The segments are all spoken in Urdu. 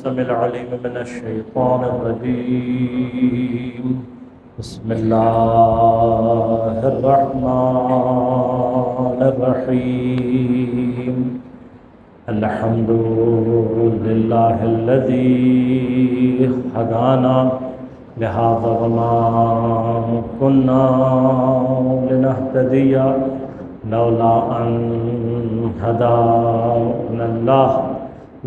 السميع العليم من الشيطان الرجيم. بسم الله الرحمن الرحيم. الحمد لله الذي هدانا لهذا وما كنا لنهتدي لولا أن هدانا الله.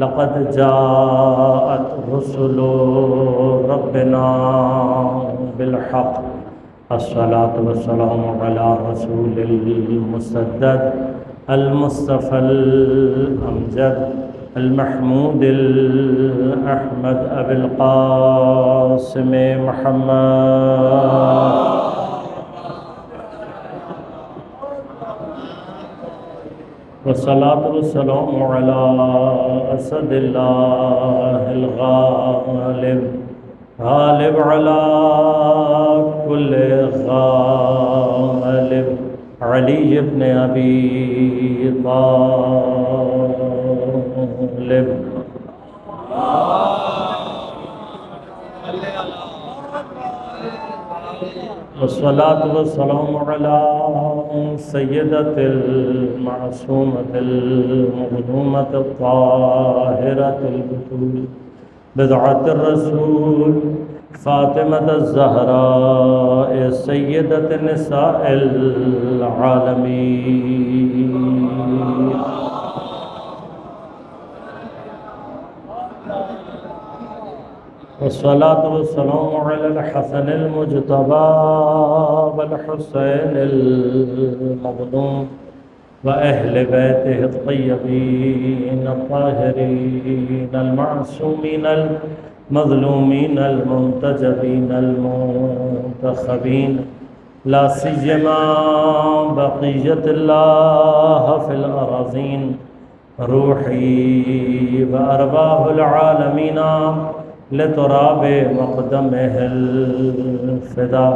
لقد جاءت رسل ربنا بالحق. الصلاة والسلام على رسول المسدد المصطفى الأمجد المحمود الأحمد أبي القاسم محمد والصلاة والسلام على أسد الله الغالب غالب على كل غالب علي بن أبي طالب. والصلاة والسلام على سيدة المعصومة المظلومة الطاهرة البتول بضعة الرسول فاطمة الزهراء سيدة نساء العالمين. والصلاة والسلام على الحسن المجتبى والحسين المظلوم وأهل بيته الطيبين الطاهرين المعصومين المظلومين المنتجبين المنتخبين، لا سيما بقية الله في الأراضين روحي وأرواح العالمين لتراب مقدمه الفدا.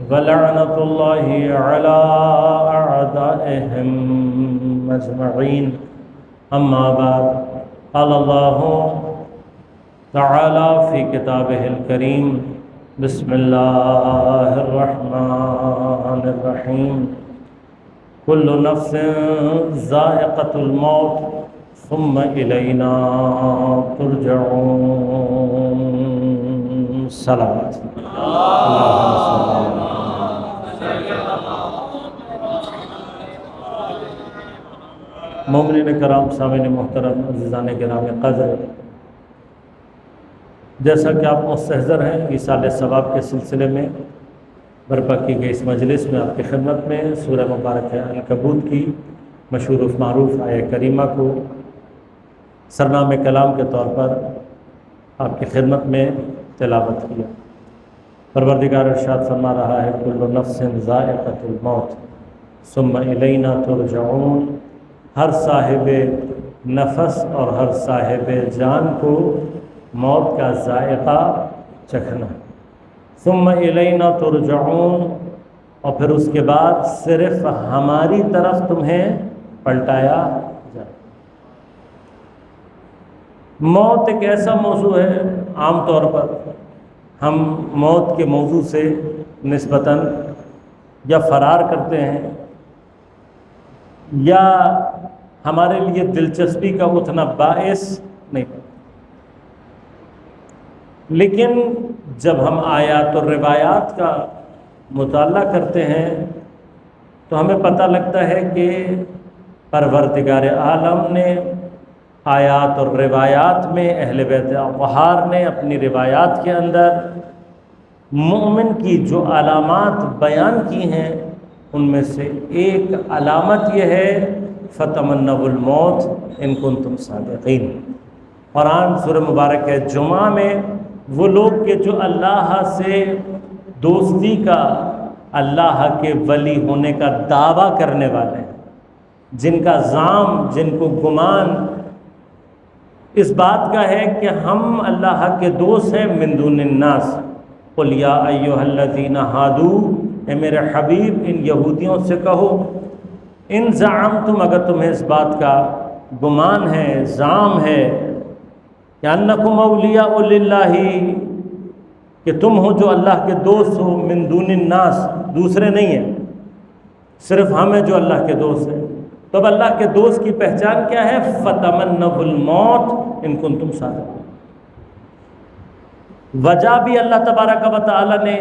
ولعنة الله على أعدائهم أجمعين. أما بعد، قال الله تعالى في كتابه الكريم: بسم الله الرحمن الرحيم. كل نفس ذائقة الموت ثم إلينا ترجعون. صلوات. مومنین کرام، سامعین محترم، عزیزان گرام قدر، جیسا کہ آپ مستحضر ہیں ایصال ثواب کے سلسلے میں برپا کی گئی اس مجلس میں آپ کی خدمت میں سورہ مبارک عنکبوت کی مشہور و معروف آیہ کریمہ کو سرنام کلام کے طور پر آپ کی خدمت میں تلاوت کیا۔ پروردگار ارشاد فرما رہا ہے: کل نفس ذائقۃ الموت ثم الینا ترجعون۔ ہر صاحب نفس اور ہر صاحب جان کو موت کا ذائقہ چکھنا۔ ثم الینا ترجعون، اور پھر اس کے بعد صرف ہماری طرف تمہیں پلٹایا جائے۔ موت ایک ایسا موضوع ہے، عام طور پر ہم موت کے موضوع سے نسبتاً یا فرار کرتے ہیں یا ہمارے لیے دلچسپی کا اتنا باعث نہیں، لیکن جب ہم آیات اور روایات کا مطالعہ کرتے ہیں تو ہمیں پتہ لگتا ہے کہ پروردگار عالم نے آیات اور روایات میں، اہل بیت اطہار نے اپنی روایات کے اندر مومن کی جو علامات بیان کی ہیں ان میں سے ایک علامت یہ ہے: فتمنوا الموت ان کنتم صادقین۔ قرآن سورہ مبارک ہے جمعہ میں وہ لوگ کہ جو اللہ سے دوستی کا، اللہ کے ولی ہونے کا دعویٰ کرنے والے ہیں، جن کا زعم، جن کو گمان اس بات کا ہے کہ ہم اللہ کے دوست ہیں، من دون الناس، قل یا ایھا الذین ھادوا، اے میرے حبیب ان یہودیوں سے کہو، ان زعمتم، اگر تمہیں اس بات کا گمان ہے، زعم ہے کہ انکم اولیاء للہ، کہ تم ہو جو اللہ کے دوست ہو، من دون الناس، دوسرے نہیں ہیں، صرف ہم ہیں جو اللہ کے دوست ہیں۔ تو اب اللہ کے دوست کی پہچان کیا ہے؟ فتمنوا الموت ان کنتم صادقین۔ وجہ بھی اللہ تبارک و تعالی نے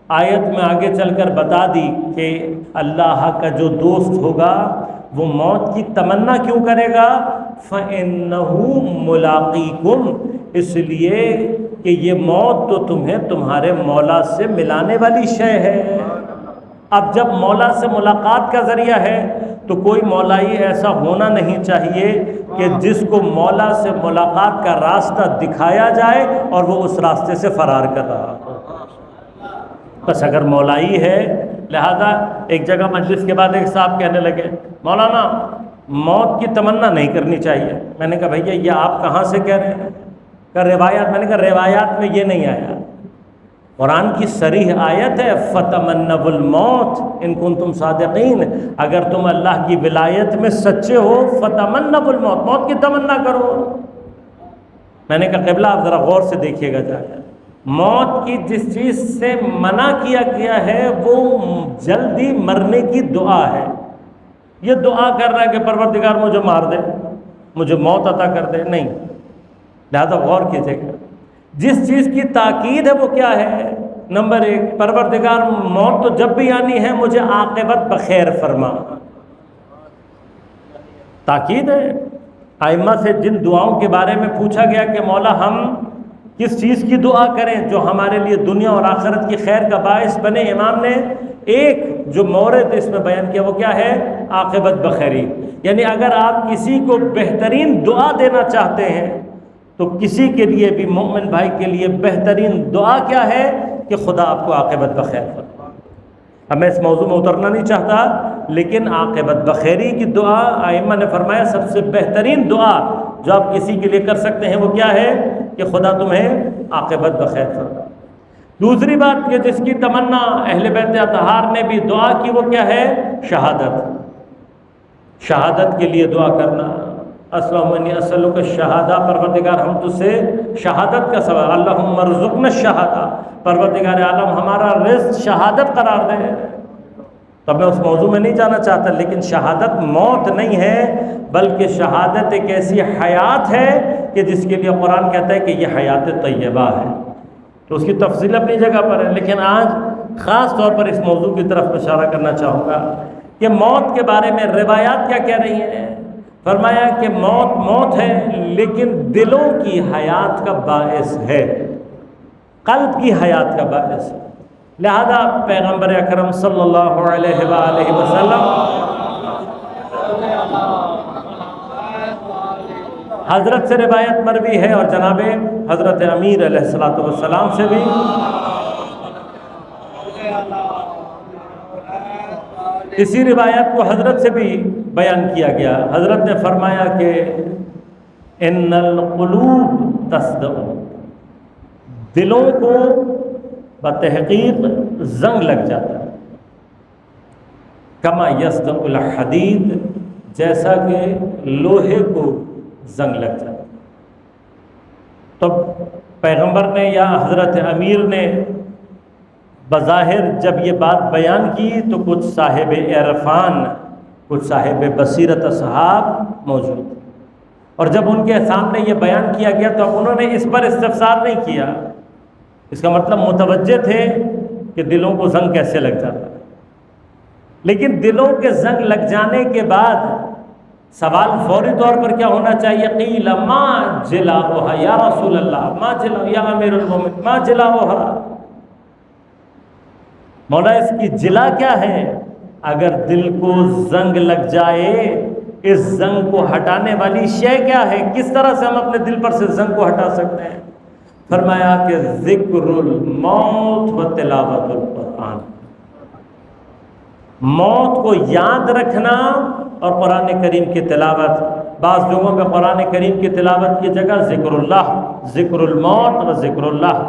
آیت میں آگے چل کر بتا دی کہ اللہ کا جو دوست ہوگا وہ موت کی تمنا کیوں کرے گا؟ فَإِنَّهُ مُلَاقِيكُمْ، اس لیے کہ یہ موت تو تمہیں تمہارے مولا سے ملانے والی شے ہے۔ اب جب مولا سے ملاقات کا ذریعہ ہے تو کوئی مولائی ایسا ہونا نہیں چاہیے کہ جس کو مولا سے ملاقات کا راستہ دکھایا جائے اور وہ اس راستے سے فرار کر رہا ہو۔ بس اگر مولائی ہے، لہذا ایک جگہ مجلس کے بعد ایک صاحب کہنے لگے مولانا موت کی تمنا نہیں کرنی چاہیے۔ میں نے کہا بھیا یہ آپ کہاں سے کہہ رہے ہیں؟ کہ روایات، میں نے کہا روایات میں یہ نہیں آیا، قرآن کی صریح آیت ہے فَتَمَنَّوُا الْمَوْتَ إِن كُنتُمْ صَادِقِينَ، اگر تم اللہ کی ولایت میں سچے ہو فَتَمَنَّوُا الْمَوْتَ، موت کی تمنا کرو۔ میں نے کہا قبلہ آپ ذرا غور سے دیکھیے گا جا کر، موت کی جس چیز سے منع کیا گیا ہے وہ جلدی مرنے کی دعا ہے۔ یہ دعا کر رہا ہے کہ پروردگار مجھے مار دے، مجھے موت عطا کر دے، نہیں۔ لہذا غور کیجیے گا، جس چیز کی تاکید ہے وہ کیا ہے؟ نمبر ایک، پروردگار موت تو جب بھی آنی ہے مجھے عاقبت بخیر فرما، تاکید ہے۔ ائمہ سے جن دعاؤں کے بارے میں پوچھا گیا کہ مولا ہم کس چیز کی دعا کریں جو ہمارے لیے دنیا اور آخرت کی خیر کا باعث بنے، امام نے ایک جو مورد اس میں بیان کیا وہ کیا ہے؟ عاقبت بخیری۔ یعنی اگر آپ کسی کو بہترین دعا دینا چاہتے ہیں تو کسی کے لیے بھی، مومن بھائی کے لیے بہترین دعا کیا ہے؟ کہ خدا آپ کو عاقبت بخیر فرمائے۔ اب میں اس موضوع میں اترنا نہیں چاہتا، لیکن عاقبت بخیری کی دعا ائمہ نے فرمایا سب سے بہترین دعا جو آپ کسی کے لیے کر سکتے ہیں وہ کیا ہے؟ کہ خدا تمہیں عاقبت بخیر فرمائے۔ دوسری بات کہ جس کی تمنا اہل بیت اطہار نے بھی دعا کی وہ کیا ہے؟ شہادت، شہادت کے لیے دعا کرنا۔ اللہم انی اسألک الشہادہ، پروردگار ہم تجھ سے شہادت کا سوال، اللہم ارزقنا الشہادہ، پروردگار عالم ہمارا رزق شہادت قرار دے۔ تب میں اس موضوع میں نہیں جانا چاہتا، لیکن شہادت موت نہیں ہے بلکہ شہادت ایک ایسی حیات ہے کہ جس کے لیے قرآن کہتا ہے کہ یہ حیات طیبہ ہے۔ تو اس کی تفصیل اپنی جگہ پر ہے، لیکن آج خاص طور پر اس موضوع کی طرف اشارہ کرنا چاہوں گا کہ موت کے بارے میں روایات کیا کہہ رہی ہیں۔ فرمایا کہ موت موت ہے لیکن دلوں کی حیات کا باعث ہے، قلب کی حیات کا باعث ہے۔ لہذا پیغمبر اکرم صلی اللہ علیہ وآلہ وسلم حضرت سے روایت مروی ہے اور جناب حضرت امیر علیہ الصلوۃ والسلام سے بھی، اسی روایت کو حضرت سے بھی بیان کیا گیا۔ حضرت نے فرمایا کہ ان القلوب تصدع، دلوں کو بتحقیق زنگ لگ جاتا ہے، کما یصدع الحدید، جیسا کہ لوہے کو زنگ لگ جاتا ہے۔ تو پیغمبر نے یا حضرت امیر نے بظاہر جب یہ بات بیان کی تو کچھ صاحب عرفان، کچھ صاحب بصیرت اصحاب موجود، اور جب ان کے سامنے یہ بیان کیا گیا تو اب انہوں نے اس پر استفسار نہیں کیا، اس کا مطلب متوجہ تھے کہ دلوں کو زنگ کیسے لگ جاتا ہے۔ لیکن دلوں کے زنگ لگ جانے کے بعد سوال فوری طور پر کیا ہونا چاہیے؟ قیل ما جلاؤھا یا رسول اللہ، ما جلاؤ یا امیر المومنین، ما جلاؤھا، مولا اس کی جلا کیا ہے؟ اگر دل کو زنگ لگ جائے، اس زنگ کو ہٹانے والی شے کیا ہے؟ کس طرح سے ہم اپنے دل پر سے زنگ کو ہٹا سکتے ہیں؟ فرمایا کہ ذکر الموت و تلاوت القرآن، موت کو یاد رکھنا اور قرآن کریم کی تلاوت۔ بعض لوگوں میں قرآن کریم کی تلاوت کی جگہ ذکر اللہ، ذکر الموت و ذکر اللہ،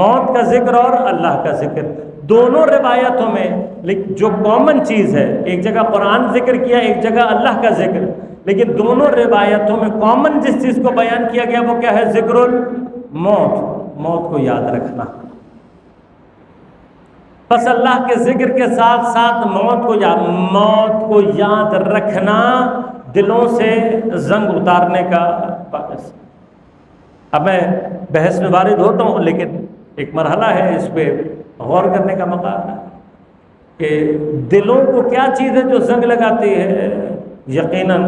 موت کا ذکر اور اللہ کا ذکر، دونوں روایتوں میں جو کامن چیز ہے، ایک جگہ قرآن ذکر کیا، ایک جگہ اللہ کا ذکر، لیکن دونوں روایتوں میں کامن جس چیز کو بیان کیا گیا وہ کیا ہے؟ ذکر الموت، موت کو یاد رکھنا۔ بس اللہ کے ذکر کے ساتھ ساتھ موت کو یاد رکھنا دلوں سے زنگ اتارنے کا باعث۔ اب میں بحث میں وارد ہوتا ہوں، لیکن ایک مرحلہ ہے، اس پہ غور کرنے کا مقام ہے کہ دلوں کو کیا چیز ہے جو زنگ لگاتی ہے؟ یقیناً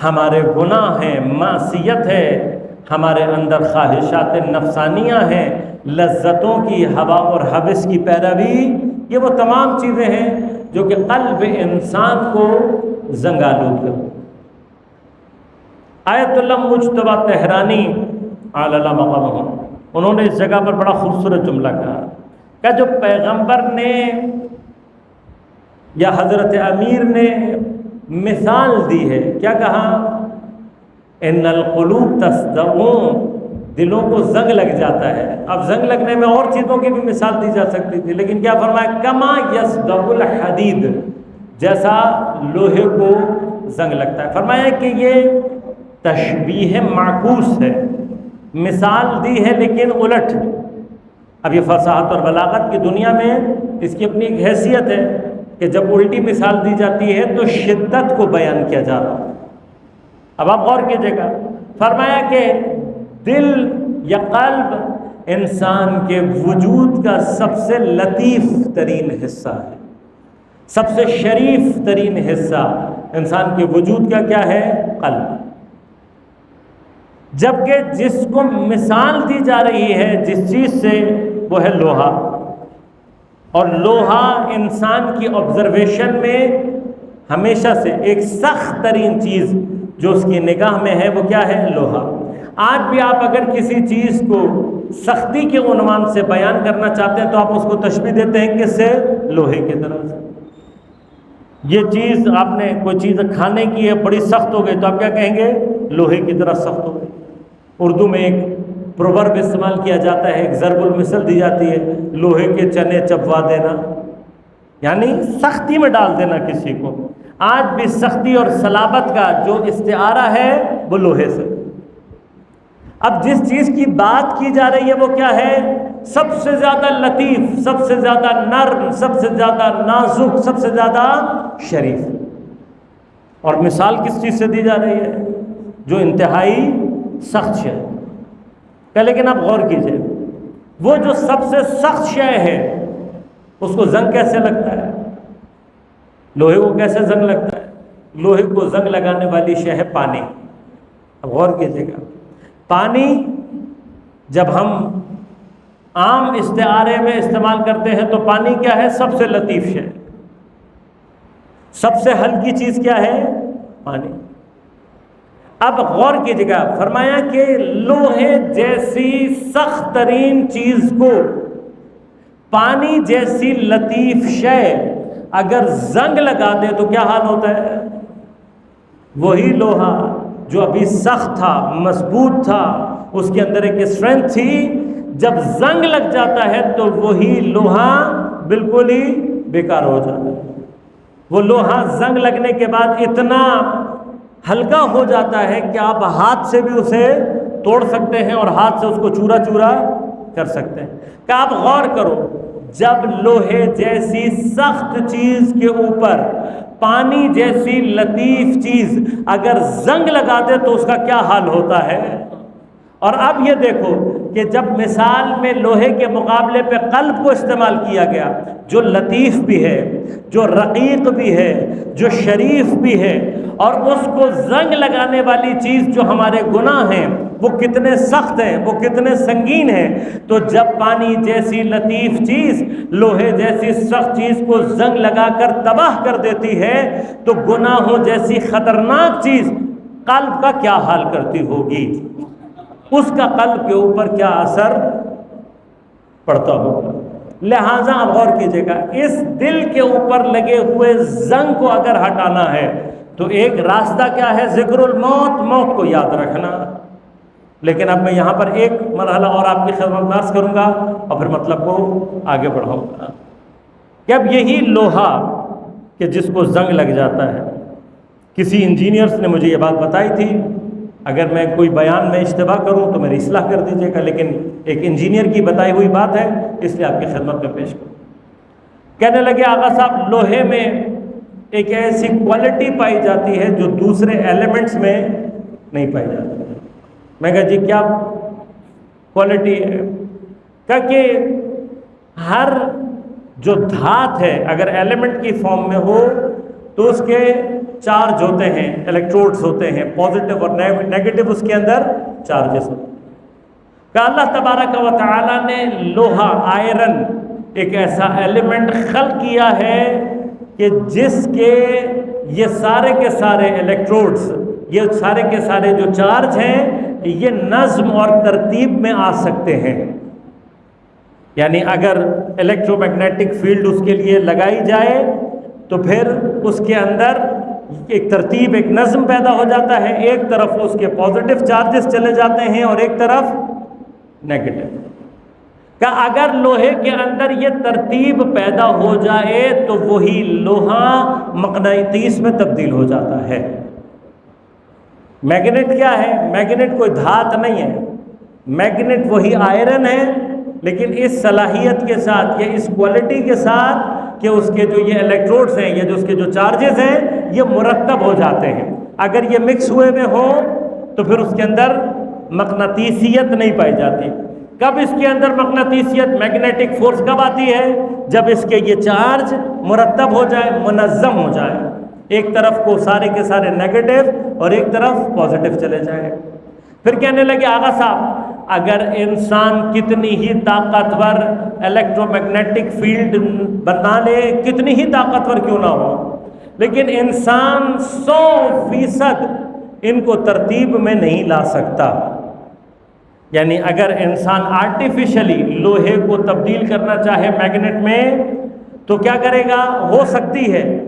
ہمارے گناہ ہیں، معصیت ہے، ہمارے اندر خواہشات نفسانیہ ہیں، لذتوں کی ہوا اور حوث کی پیروی، یہ وہ تمام چیزیں ہیں جو کہ قلب انسان کو زنگ آلود کرتی۔ آیت اللہ مجتبیٰ تہرانی علی اللہ مقامہ، انہوں نے اس جگہ پر بڑا خوبصورت جملہ کہا کہ جو پیغمبر نے یا حضرت امیر نے مثال دی ہے، کیا کہا؟ ان القلوب تصدعون، دلوں کو زنگ لگ جاتا ہے۔ اب زنگ لگنے میں اور چیزوں کی بھی مثال دی جا سکتی تھی، لیکن کیا فرمایا؟ کما یصدع الحدید، جیسا لوہے کو زنگ لگتا ہے۔ فرمایا کہ یہ تشبیہ معکوس ہے، مثال دی ہے لیکن الٹ۔ اب یہ فصاحت اور بلاغت کی دنیا میں اس کی اپنی ایک حیثیت ہے کہ جب الٹی مثال دی جاتی ہے تو شدت کو بیان کیا جا رہا ہے۔ اب آپ غور کیجیے گا، فرمایا کہ دل یا قلب انسان کے وجود کا سب سے لطیف ترین حصہ ہے، سب سے شریف ترین حصہ انسان کے وجود کا کیا ہے؟ قلب۔ جبکہ جس کو مثال دی جا رہی ہے جس چیز سے، وہ ہے لوہا، اور لوہا انسان کی آبزرویشن میں ہمیشہ سے ایک سخت ترین چیز جو اس کی نگاہ میں ہے وہ کیا ہے؟ لوہا۔ آج بھی آپ اگر کسی چیز کو سختی کے عنوان سے بیان کرنا چاہتے ہیں تو آپ اس کو تشبیہ دیتے ہیں کس سے؟ لوہے کی طرف سے۔ یہ چیز آپ نے کوئی چیز کھانے کی ہے، بڑی سخت ہو گئی تو آپ کیا کہیں گے؟ لوہے کی طرح سخت ہو گئی۔ اردو میں ایک پروورب استعمال کیا جاتا ہے، ایک ضرب المثل دی جاتی ہے، لوہے کے چنے چبوا دینا، یعنی سختی میں ڈال دینا کسی کو۔ آج بھی سختی اور صلابت کا جو استعارہ ہے وہ لوہے سے۔ اب جس چیز کی بات کی جا رہی ہے وہ کیا ہے؟ سب سے زیادہ لطیف، سب سے زیادہ نرم، سب سے زیادہ نازک، سب سے زیادہ شریف۔ اور مثال کس چیز سے دی جا رہی ہے؟ جو انتہائی سخت شے کہ، لیکن آپ غور کیجئے، وہ جو سب سے سخت شے ہے اس کو زنگ کیسے لگتا ہے؟ لوہے کو کیسے زنگ لگتا ہے؟ لوہے کو زنگ لگانے والی شے ہے پانی۔ اب غور کیجئے گا، پانی جب ہم عام استعارے میں استعمال کرتے ہیں تو پانی کیا ہے؟ سب سے لطیف شے، سب سے ہلکی چیز کیا ہے؟ پانی۔ اب غور کیجیے گا، فرمایا کہ لوہے جیسی سخت ترین چیز کو پانی جیسی لطیف شے اگر زنگ لگا دے تو کیا حال ہوتا ہے؟ وہی لوہا جو ابھی سخت تھا، مضبوط تھا، اس کے اندر ایک اسٹرینتھ تھی، جب زنگ لگ جاتا ہے تو وہی لوہا بالکل ہی بیکار ہو جاتا ہے۔ وہ لوہا زنگ لگنے کے بعد اتنا ہلکا ہو جاتا ہے کہ آپ ہاتھ سے بھی اسے توڑ سکتے ہیں اور ہاتھ سے اس کو چورا چورا کر سکتے ہیں۔ کہ آپ غور کرو، جب لوہے جیسی سخت چیز کے اوپر پانی جیسی لطیف چیز اگر زنگ لگا دے تو اس کا کیا حال ہوتا ہے۔ اور اب یہ دیکھو کہ جب مثال میں لوہے کے مقابلے پہ قلب کو استعمال کیا گیا، جو لطیف بھی ہے، جو رقیق بھی ہے، جو شریف بھی ہے، اور اس کو زنگ لگانے والی چیز جو ہمارے گناہ ہیں وہ کتنے سخت ہیں، وہ کتنے سنگین ہیں، تو جب پانی جیسی لطیف چیز لوہے جیسی سخت چیز کو زنگ لگا کر تباہ کر دیتی ہے تو گناہوں جیسی خطرناک چیز قلب کا کیا حال کرتی ہوگی، اس کا قلب کے اوپر کیا اثر پڑتا ہوگا۔ لہٰذا آپ غور کیجیے گا، اس دل کے اوپر لگے ہوئے زنگ کو اگر ہٹانا ہے تو ایک راستہ کیا ہے؟ ذکر الموت، موت کو یاد رکھنا۔ لیکن اب میں یہاں پر ایک مرحلہ اور آپ کی خدمت میں عرض کروں گا اور پھر مطلب کو آگے بڑھاؤں گا کہ اب یہی لوہا کہ جس کو زنگ لگ جاتا ہے، کسی انجینئرس نے مجھے یہ بات بتائی تھی، اگر میں کوئی بیان میں اشتباہ کروں تو میری اصلاح کر دیجیے گا، لیکن ایک انجینئر کی بتائی ہوئی بات ہے اس لیے آپ کی خدمت میں پیش کروں۔ کہنے لگے آغا صاحب لوہے میں ایک ایسی کوالٹی پائی جاتی ہے جو دوسرے ایلیمنٹس میں نہیں پائی جاتی۔ میں کہا جی کیا کوالٹی ہے؟ کہا کہ ہر جو دھات ہے اگر ایلیمنٹ کی فارم میں ہو تو اس کے چارج ہوتے ہیں، الیکٹروڈز ہوتے ہیں، پازیٹیو اور نیگیٹو اس کے اندر چارجز ہوتے ہیں۔ کہ اللہ تبارک و تعالیٰ نے لوہا، آئرن، ایک ایسا ایلیمنٹ خلق کیا ہے کہ جس کے یہ سارے کے سارے الیکٹروڈز، یہ سارے کے سارے جو چارج ہیں یہ نظم اور ترتیب میں آ سکتے ہیں۔ یعنی اگر الیکٹرو میگنیٹک فیلڈ اس کے لیے لگائی جائے تو پھر اس کے اندر ایک ترتیب، ایک نظم پیدا ہو جاتا ہے، ایک طرف اس کے پازیٹیو چارجز چلے جاتے ہیں اور ایک طرف نیگیٹو۔ کہ اگر لوہے کے اندر یہ ترتیب پیدا ہو جائے تو وہی لوہا مقناطیس میں تبدیل ہو جاتا ہے۔ میگنیٹ کیا ہے؟ میگنیٹ کوئی دھات نہیں ہے، میگنیٹ وہی آئرن ہے، لیکن اس صلاحیت کے ساتھ یا اس کوالٹی کے ساتھ کہ اس کے جو یہ الیکٹروڈز ہیں یا جو اس کے جو چارجز ہیں یہ مرتب ہو جاتے ہیں۔ اگر یہ مکس ہوئے میں ہو تو پھر اس کے اندر مقناطیسیت نہیں پائی جاتی۔ کب اس کے اندر مقناطیسیت، میگنیٹک فورس کب آتی ہے؟ جب اس کے یہ چارج مرتب ہو جائے، منظم ہو جائے، ایک طرف کو سارے کے سارے نیگیٹو اور ایک طرف پازیٹیو چلے جائے۔ پھر کہنے لگے آغا صاحب اگر انسان کتنی ہی طاقتور الیکٹرو میگنیٹک فیلڈ بنا لے، کتنی ہی طاقتور کیوں نہ ہو، لیکن انسان 100% ان کو ترتیب میں نہیں لا سکتا۔ یعنی اگر انسان آرٹیفیشلی لوہے کو تبدیل کرنا چاہے میگنیٹ میں تو کیا کرے گا؟ ہو سکتی ہے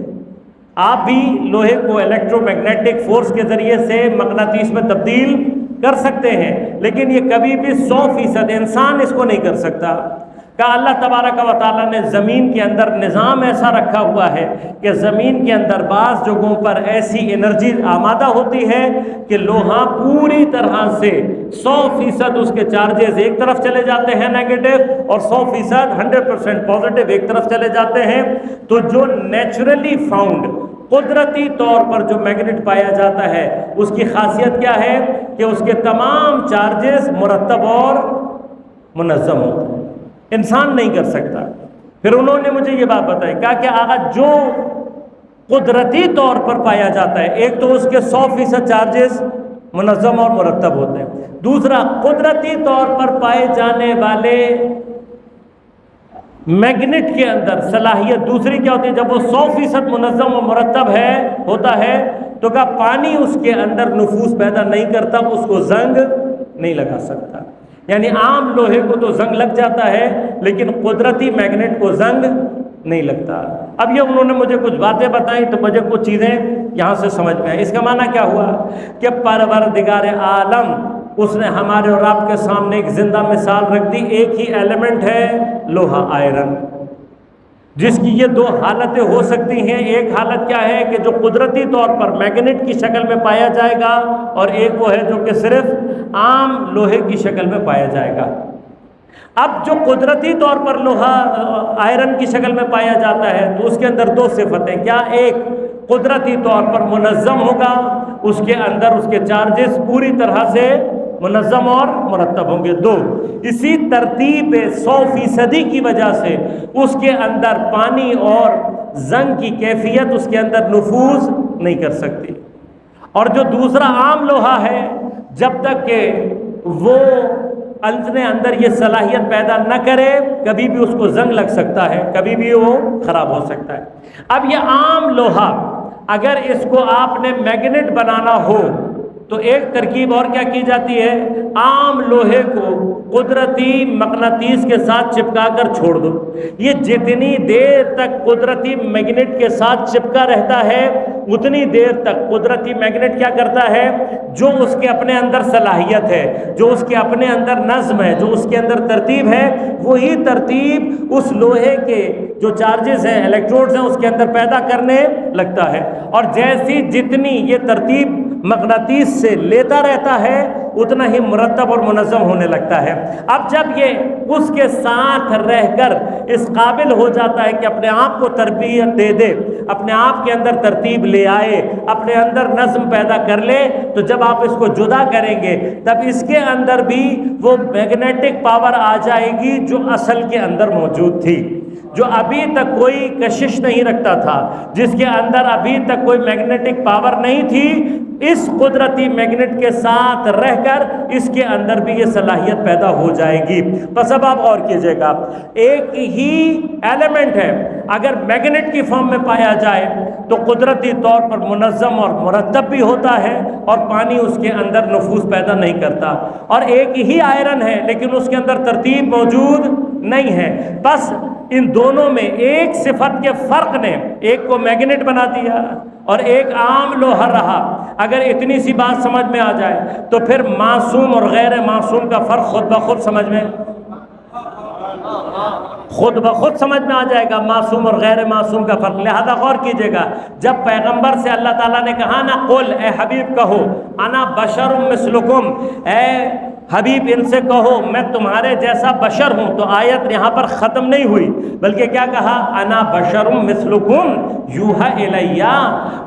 آپ بھی لوہے کو الیکٹرو میگنیٹک فورس کے ذریعے سے مقناطیس میں تبدیل کر سکتے ہیں، لیکن یہ کبھی بھی 100% انسان اس کو نہیں کر سکتا۔ کہ اللہ تبارک و تعالیٰ نے زمین کے اندر نظام ایسا رکھا ہوا ہے کہ زمین کے اندر بعض جگہوں پر ایسی انرجی آمادہ ہوتی ہے کہ لوہا پوری طرح سے 100% اس کے چارجز ایک طرف چلے جاتے ہیں نیگیٹو، اور 100% 100% پازیٹیو ایک طرف چلے جاتے ہیں۔ تو جو نیچرلی فاؤنڈ، قدرتی طور پر جو میگنیٹ پایا جاتا ہے اس کی خاصیت کیا ہے کہ اس کے تمام چارجز مرتب اور منظم ہوتے ہیں، انسان نہیں کر سکتا۔ پھر انہوں نے مجھے یہ بات بتائی، کہا کہ آغا جو قدرتی طور پر پایا جاتا ہے، ایک تو اس کے 100% چارجز منظم اور مرتب ہوتے ہیں، دوسرا قدرتی طور پر پائے جانے والے میگنیٹ کے اندر صلاحیت دوسری کیا ہوتی ہے؟ جب وہ 100% منظم و مرتب ہوتا ہے تو کہا پانی اس کے اندر نفوذ پیدا نہیں کرتا، اس کو زنگ نہیں لگا سکتا۔ یعنی عام لوہے کو تو زنگ لگ جاتا ہے لیکن قدرتی میگنیٹ کو زنگ نہیں لگتا۔ اب یہ انہوں نے مجھے کچھ باتیں بتائیں تو مجھے کچھ چیزیں یہاں سے سمجھ میں آئیں۔ اس کا معنی کیا ہوا کہ پروردگار عالم اس نے ہمارے اور آپ کے سامنے ایک زندہ مثال رکھ دی۔ ایک ہی ایلیمنٹ ہے لوہا، آئرن، جس کی یہ دو حالتیں ہو سکتی ہیں۔ ایک حالت کیا ہے کہ جو قدرتی طور پر میگنیٹ کی شکل میں پایا جائے گا، اور ایک وہ ہے جو کہ صرف عام لوہے کی شکل میں پایا جائے گا۔ اب جو قدرتی طور پر لوہا آئرن کی شکل میں پایا جاتا ہے تو اس کے اندر دو صفتیں، کیا؟ ایک قدرتی طور پر منظم ہوگا، اس کے اندر اس کے چارجز پوری طرح سے منظم اور مرتب ہوں گے۔ دو، اسی ترتیب 100% کی وجہ سے اس کے اندر پانی اور زنگ کی کیفیت اس کے اندر نفوذ نہیں کر سکتی۔ اور جو دوسرا عام لوہا ہے، جب تک کہ وہ اپنے اندر یہ صلاحیت پیدا نہ کرے کبھی بھی اس کو زنگ لگ سکتا ہے، کبھی بھی وہ خراب ہو سکتا ہے۔ اب یہ عام لوہا اگر اس کو آپ نے میگنیٹ بنانا ہو تو ایک ترکیب اور کیا کی جاتی ہے، عام لوہے کو قدرتی مغناطیس کے ساتھ چپکا کر چھوڑ دو، یہ جتنی دیر تک قدرتی میگنیٹ کے ساتھ چپکا رہتا ہے اتنی دیر تک قدرتی میگنیٹ کیا کرتا ہے، جو اس کے اپنے اندر صلاحیت ہے، جو اس کے اپنے اندر نظم ہے، جو اس کے اندر ترتیب ہے، وہی ترتیب اس لوہے کے جو چارجز ہیں، الیکٹروڈز ہیں، اس کے اندر پیدا کرنے لگتا ہے، اور جیسی جتنی یہ ترتیب مغناطیس سے لیتا رہتا ہے اتنا ہی مرتب اور منظم ہونے لگتا ہے۔ اب جب یہ اس کے ساتھ رہ کر اس قابل ہو جاتا ہے کہ اپنے آپ کو تربیت دے دے، اپنے آپ کے اندر ترتیب لے آئے، اپنے اندر نظم پیدا کر لے، تو جب آپ اس کو جدا کریں گے تب اس کے اندر بھی وہ میگنیٹک پاور آ جائے گی جو اصل کے اندر موجود تھی، جو ابھی تک کوئی کشش نہیں رکھتا تھا، جس کے اندر ابھی تک کوئی میگنیٹک پاور نہیں تھی، اس قدرتی میگنیٹ کے ساتھ رہ کر اس کے اندر بھی یہ صلاحیت پیدا ہو جائے گی۔ بس اب آپ غور کیجئے گا، ایک ہی ایلیمنٹ ہے اگر میگنیٹ کی فارم میں پایا جائے تو قدرتی طور پر منظم اور مرتب بھی ہوتا ہے اور پانی اس کے اندر نفوذ پیدا نہیں کرتا، اور ایک ہی آئرن ہے لیکن اس کے اندر ترتیب موجود نہیں ہے۔ بس ان دونوں میں ایک صفت کے فرق نے ایک کو میگنیٹ بنا دیا اور ایک عام لوہا رہا۔ اگر اتنی سی بات سمجھ میں آ جائے تو پھر معصوم اور غیر معصوم کا فرق خود بخود سمجھ میں آ جائے گا، معصوم اور غیر معصوم کا فرق۔ لہذا غور کیجئے گا، جب پیغمبر سے اللہ تعالیٰ نے کہا نا، قل، اے حبیب کہو، انا بشر مثلکم، اے حبیب ان سے کہو میں تمہارے جیسا بشر ہوں، تو آیت یہاں پر ختم نہیں ہوئی بلکہ کیا کہا، انا بشر مثلکم یوحی الی،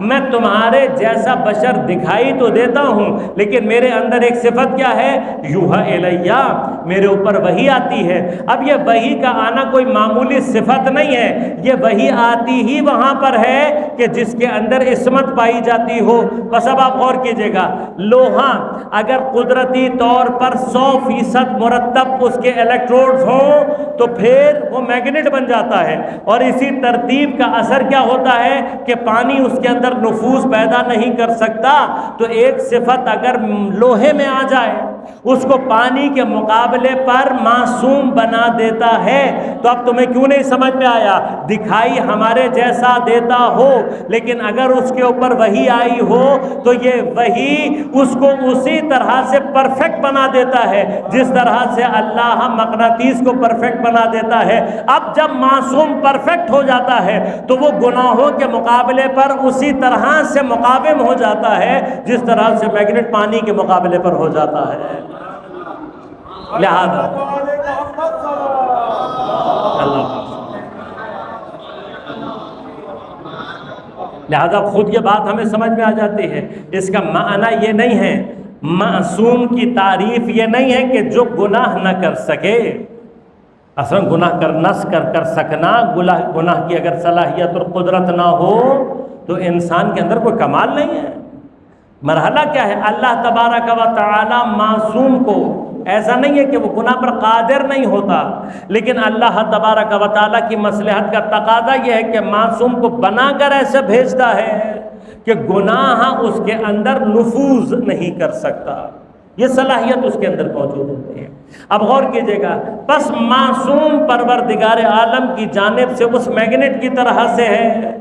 میں تمہارے جیسا بشر دکھائی تو دیتا ہوں لیکن میرے اندر ایک صفت کیا ہے، یوحی الی، میرے اوپر وحی آتی ہے۔ اب یہ وحی کا آنا کوئی معمولی صفت نہیں ہے، یہ وحی آتی ہی وہاں پر ہے کہ جس کے اندر عصمت پائی جاتی ہو۔ بس اب آپ غور کیجئے گا، لوہا اگر قدرتی طور پر 100% مرتب اس کے الیکٹروڈز ہوں تو پھر وہ میگنیٹ بن جاتا ہے، اور اسی ترتیب کا اثر کیا ہوتا ہے کہ پانی اس کے اندر نفوذ پیدا نہیں کر سکتا۔ تو ایک صفت اگر لوہے میں آ جائے اس کو پانی کے مقابلے پر معصوم بنا دیتا ہے۔ تو اب تمہیں کیوں نہیں سمجھ میں آیا، دکھائی ہمارے جیسا دیتا ہو لیکن اگر اس کے اوپر وحی آئی ہو تو یہ وحی اس کو اسی طرح سے پرفیکٹ بنا دیتا ہے جس طرح سے اللہ مغناطیس کو پرفیکٹ بنا دیتا ہے۔ اب جب معصوم پرفیکٹ ہو جاتا ہے تو وہ گناہوں کے مقابلے پر اسی طرح سے مقاوم ہو جاتا ہے جس طرح سے میگنیٹ پانی کے مقابلے پر ہو جاتا ہے۔ لہذا خود یہ بات ہمیں سمجھ میں آ جاتی ہے، اس کا معنی یہ نہیں ہے، معصوم کی تعریف یہ نہیں ہے کہ جو گناہ نہ کر سکے۔ اصلا گناہ کر سکنا، گناہ کی اگر صلاحیت اور قدرت نہ ہو تو انسان کے اندر کوئی کمال نہیں ہے۔ مرحلہ کیا ہے، اللہ تبارک و تعالی معصوم کو ایسا نہیں ہے کہ وہ گناہ پر قادر نہیں ہوتا، لیکن اللہ تبارک و تعالی کی مصلحت کا تقاضا یہ ہے کہ معصوم کو بنا کر ایسے بھیجتا ہے کہ گناہ اس کے اندر نفوذ نہیں کر سکتا، یہ صلاحیت اس کے اندر موجود ہوتی ہے۔ اب غور کیجئے گا، بس معصوم پروردگار عالم کی جانب سے اس میگنیٹ کی طرح سے ہے